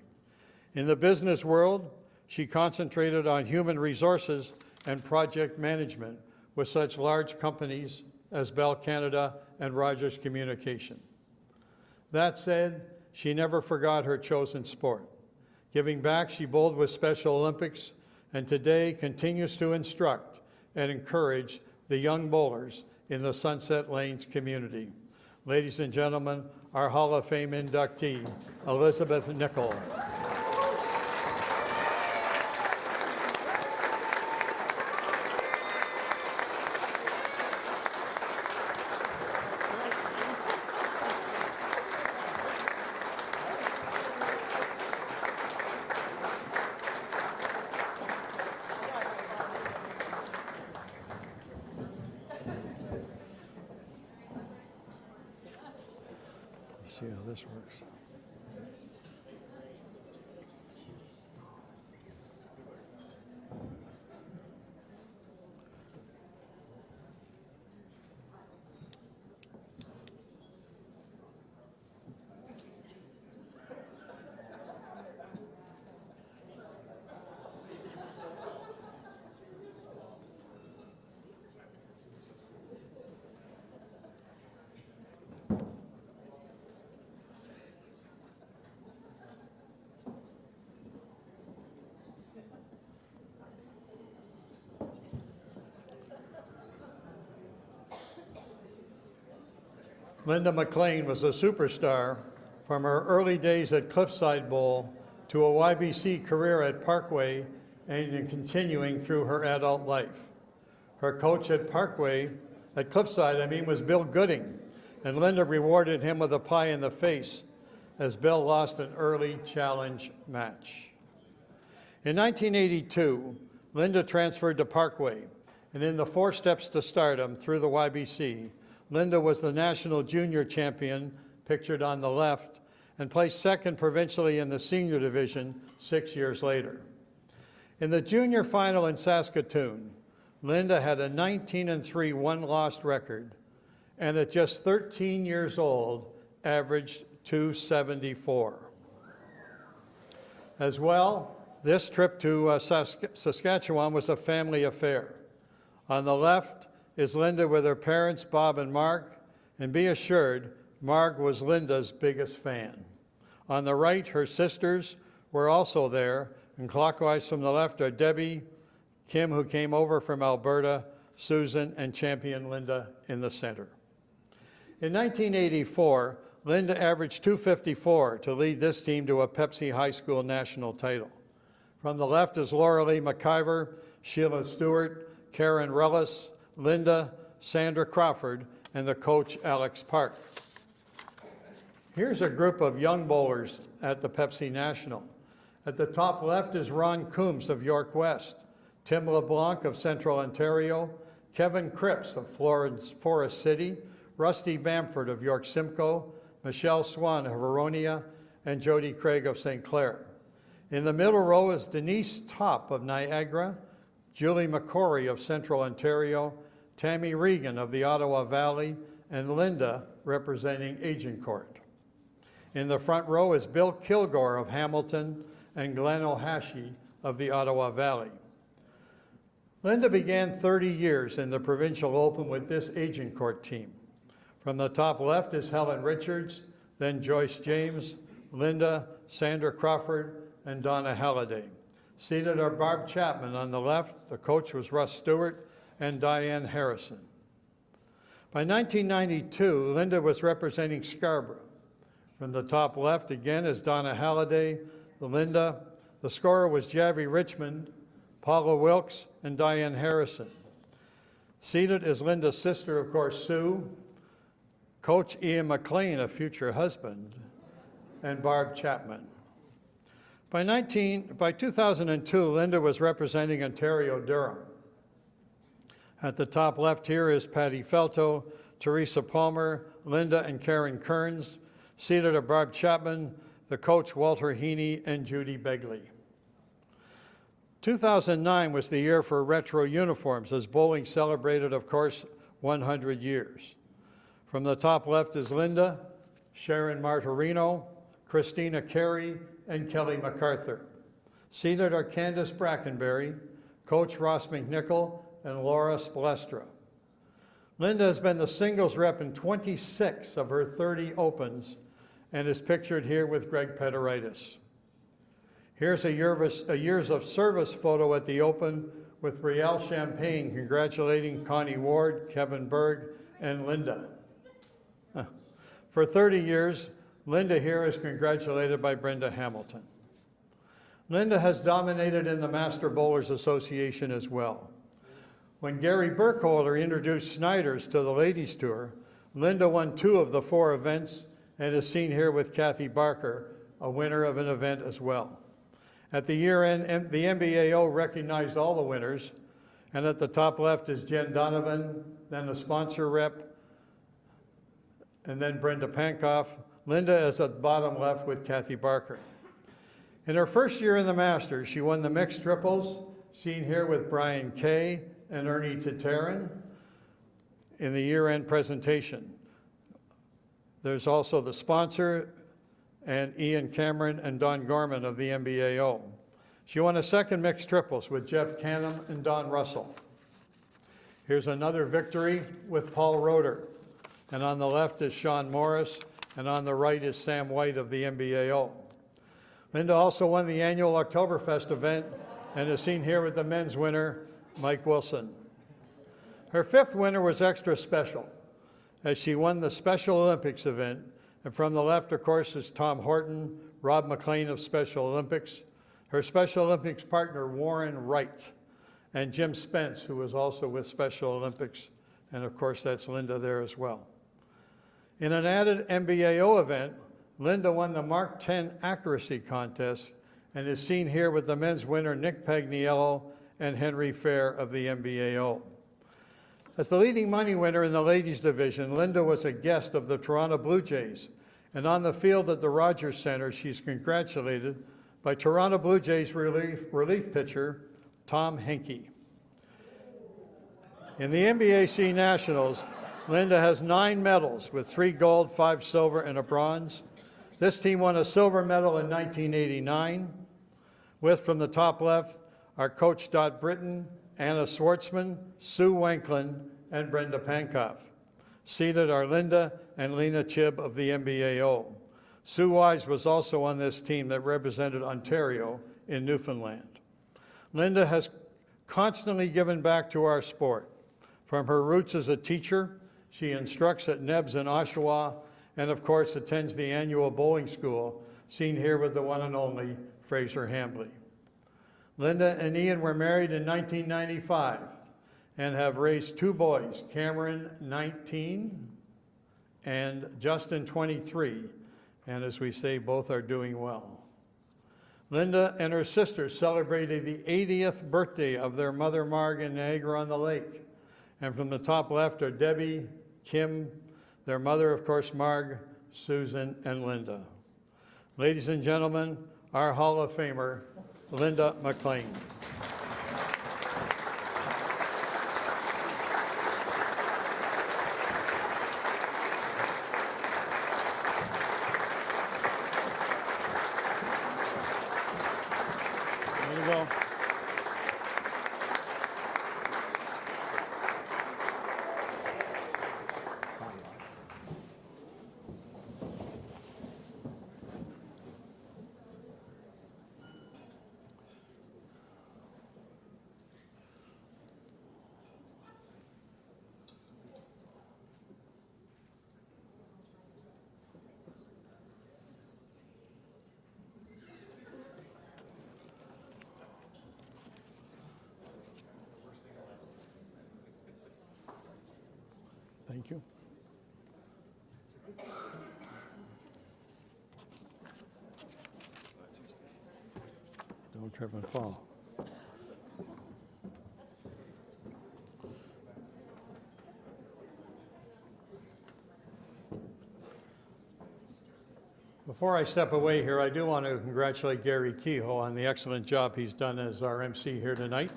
In the business world, she concentrated on human resources and project management with such large companies as Bell Canada and Rogers Communication. That said, she never forgot her chosen sport. Giving back, she bowled with Special Olympics and today continues to instruct and encourage the young bowlers in the Sunset Lanes community. Ladies and gentlemen, our Hall of Fame inductee, Elizabeth Nicoll. See how this works. Linda MacLean was a superstar from her early days at Cliffside Bowl to a YBC career at Parkway and continuing through her adult life. Her coach at Parkway, at Cliffside, was Bill Gooding, and Linda rewarded him with a pie in the face as Bill lost an early challenge match. In 1982, Linda transferred to Parkway, And in the 4 steps to stardom through the YBC, Linda was the national junior champion, pictured on the left, and placed second provincially in the senior division 6 years later. In the junior final in Saskatoon, Linda had a 19-3 one-lost record, and at just 13 years old, averaged 274. As well, this trip to Saskatchewan was a family affair. On the left is Linda with her parents, Bob and Mark, and be assured, Mark was Linda's biggest fan. On the right, her sisters were also there, and clockwise from the left are Debbie, Kim, who came over from Alberta, Susan, and champion Linda in the center. In 1984, Linda averaged 254 to lead this team to a Pepsi High School national title. From the left is Laura Lee McIver, Sheila Stewart, Karen Rellis, Linda, Sandra Crawford, and the coach Alex Park. Here's a group of young bowlers at the Pepsi National. At the top left is Ron Coombs of York West, Tim LeBlanc of Central Ontario, Kevin Cripps of Forest City, Rusty Bamford of York Simcoe, Michelle Swan of Huronia, and Jody Craig of St. Clair. In the middle row is Denise Top of Niagara, Julie McCory of Central Ontario, Tammy Regan of the Ottawa Valley, and Linda representing Agincourt. In the front row is Bill Kilgore of Hamilton and Glenn O'Hashi of the Ottawa Valley. Linda began 30 years in the Provincial Open with this Agincourt team. From the top left is Helen Richards, then Joyce James, Linda, Sandra Crawford, and Donna Halliday. Seated are Barb Chapman on the left, the coach was Russ Stewart, and Diane Harrison. By 1992, Linda was representing Scarborough. From the top left again is Donna Halliday, Linda. The scorer was Javi Richmond, Paula Wilkes, and Diane Harrison. Seated is Linda's sister, of course, Sue, Coach Ian MacLean, a future husband, and Barb Chapman. By 2002, Linda was representing Ontario Durham. At the top left here is Patty Felto, Teresa Palmer, Linda and Karen Kearns. Seated are Barb Chapman, the coach Walter Heaney, and Judy Begley. 2009 was the year for retro uniforms as bowling celebrated, of course, 100 years. From the top left is Linda, Sharon Martirino, Christina Carey, and Kelly MacArthur. Seated are Candace Brackenberry, Coach Ross McNicoll, and Laura Spolestra. Linda has been the singles rep in 26 of her 30 opens and is pictured here with Greg Pederitis. Here's a years of service photo at the Open with Riel Champagne congratulating Connie Ward, Kevin Berg, and Linda. For 30 years, Linda here is congratulated by Brenda Hamilton. Linda has dominated in the Master Bowlers Association as well. When Gary Burkholder introduced Snyder's to the Ladies Tour, Linda won 2 of the 4 events and is seen here with Kathy Barker, a winner of an event as well. At the year end, the MBAO recognized all the winners, and at the top left is Jen Donovan, then the sponsor rep, and then Brenda Pankoff. Linda is at the bottom left with Kathy Barker. In her first year in the Masters, she won the mixed triples, seen here with Brian Kay and Ernie Tatarin in the year-end presentation. There's also the sponsor and Ian Cameron and Don Gorman of the MBAO. She won a second mixed triples with Jeff Canham and Don Russell. Here's another victory with Paul Roeder. And on the left is Sean Morris, and on the right is Sam White of the MBAO. Linda also won the annual Oktoberfest event and is seen here with the men's winner, Mike Wilson. Her 5th winner was extra special, as she won the Special Olympics event. And from the left, of course, is Tom Horton, Rob McLean of Special Olympics, her Special Olympics partner, Warren Wright, and Jim Spence, who was also with Special Olympics. And of course, that's Linda there as well. In an added MBAO event, Linda won the Mark 10 accuracy contest and is seen here with the men's winner, Nick Pagniello, and Henry Fair of the MBAO. As the leading money winner in the ladies division, Linda was a guest of the Toronto Blue Jays. And on the field at the Rogers Center, she's congratulated by Toronto Blue Jays relief pitcher Tom Henke. In the NBAC Nationals, Linda has 9 medals with 3 gold, 5 silver, and a bronze. This team won a silver medal in 1989 with, from the top left, our coach Dot Britton, Anna Swartzman, Sue Wanklin, and Brenda Pankoff. Seated are Linda and Lena Chibb of the NBAO. Sue Wise was also on this team that represented Ontario in Newfoundland. Linda has constantly given back to our sport. From her roots as a teacher, she instructs at NEBS in Oshawa, and of course attends the annual bowling school, seen here with the one and only Fraser Hambley. Linda and Ian were married in 1995 and have raised 2 boys, Cameron, 19, and Justin, 23. And as we say, both are doing well. Linda and her sister celebrated the 80th birthday of their mother, Marg, in Niagara-on-the-Lake. And from the top left are Debbie, Kim, their mother, of course, Marg, Susan, and Linda. Ladies and gentlemen, our Hall of Famer, Linda MacLean. There you go. Thank you. Don't trip and fall. Before I step away here, I do want to congratulate Gary Kehoe on the excellent job he's done as our MC here tonight.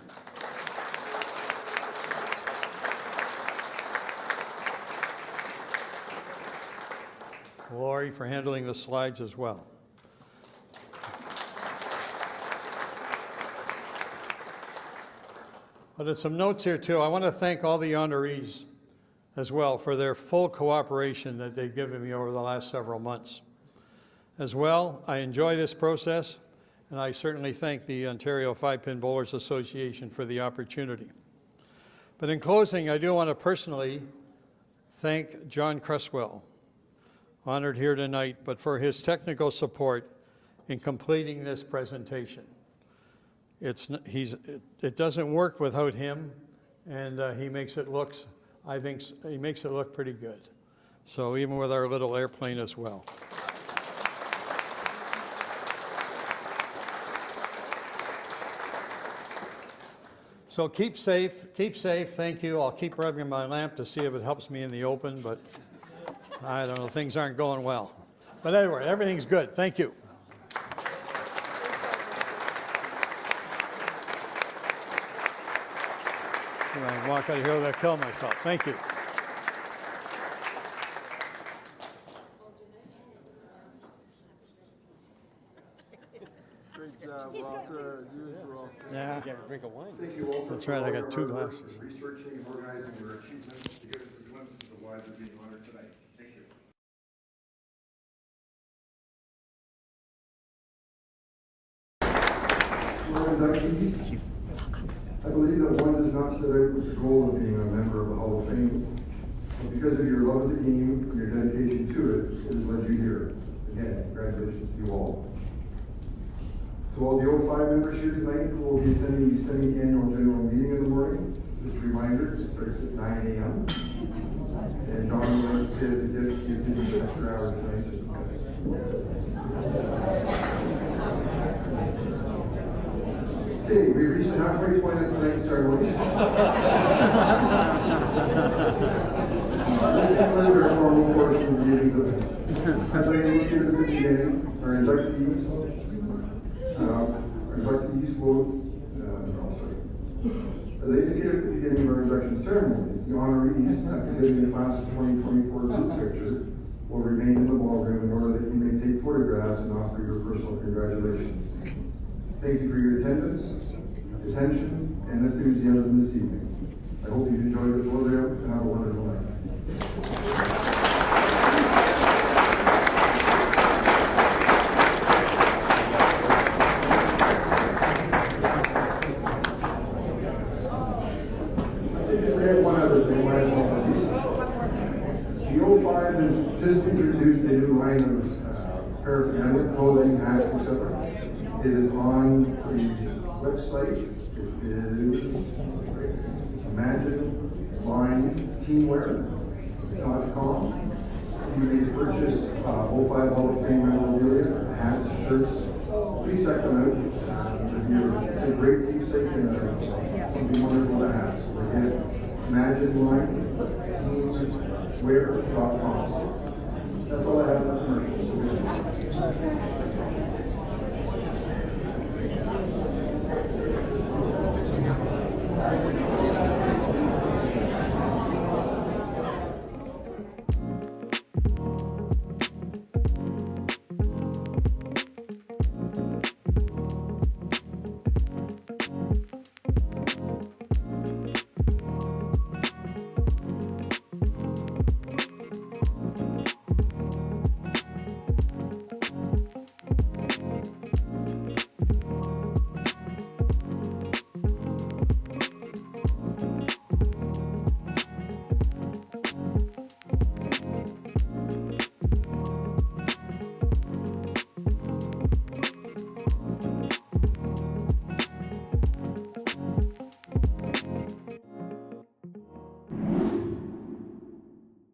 Lori for handling the slides as well. But in some notes here too, I want to thank all the honorees as well for their full cooperation that they've given me over the last several months. As well, I enjoy this process, and I certainly thank the Ontario 5-Pin Bowlers Association for the opportunity. But in closing, I do want to personally thank John Cresswell, honored here tonight, but for his technical support in completing this presentation. It doesn't work without him, and he makes it look, I think, he makes it look pretty good. So even with our little airplane as well. So keep safe, thank you. I'll keep rubbing my lamp to see if it helps me in the open, but I don't know, things aren't going well. But anyway, everything's good. Thank you. I walk out of here without killing myself. Thank you. Great job, Walter, as usual. Yeah. You got a drink of wine. Thank you all for That's right, I got 2 all your hard work glasses. in researching and organizing your achievements to give us a glimpse of why they're being honored tonight. Thank you. For inductees, I believe that one does not set out with the goal of being a member of the Hall of Fame, but because of your love of the game and your dedication to it, it has led you here. Again, congratulations to you all. To all the 05 members here tonight who will be attending the semi-annual general meeting in the morning, just a reminder, it starts at 9 a.m. And John would like to say as a gift, give you an extra hour tonight just because. Okay, we reached the halfway point of tonight's ceremony. As I indicated at the beginning, our inductees will, as I indicated at the beginning of our induction ceremonies, the honorees, after getting the class of 2024 group picture, will remain in the ballroom in order that you may take photographs and offer your personal congratulations. Thank you for your attendance, attention, and enthusiasm this evening. I hope you've enjoyed the program and have a wonderful night. One other thing, my apologies. The 05 has just introduced a new line of paraphernalia, clothing, hats, etc. It is on the website. It is imagineteamwear.com. You may purchase 05 Hall of Fame memorabilia, hats, shirts. Please check them out. It's a great keepsake and something wonderful to have. So again, imagineteamwear.com. That's all I have for commercials.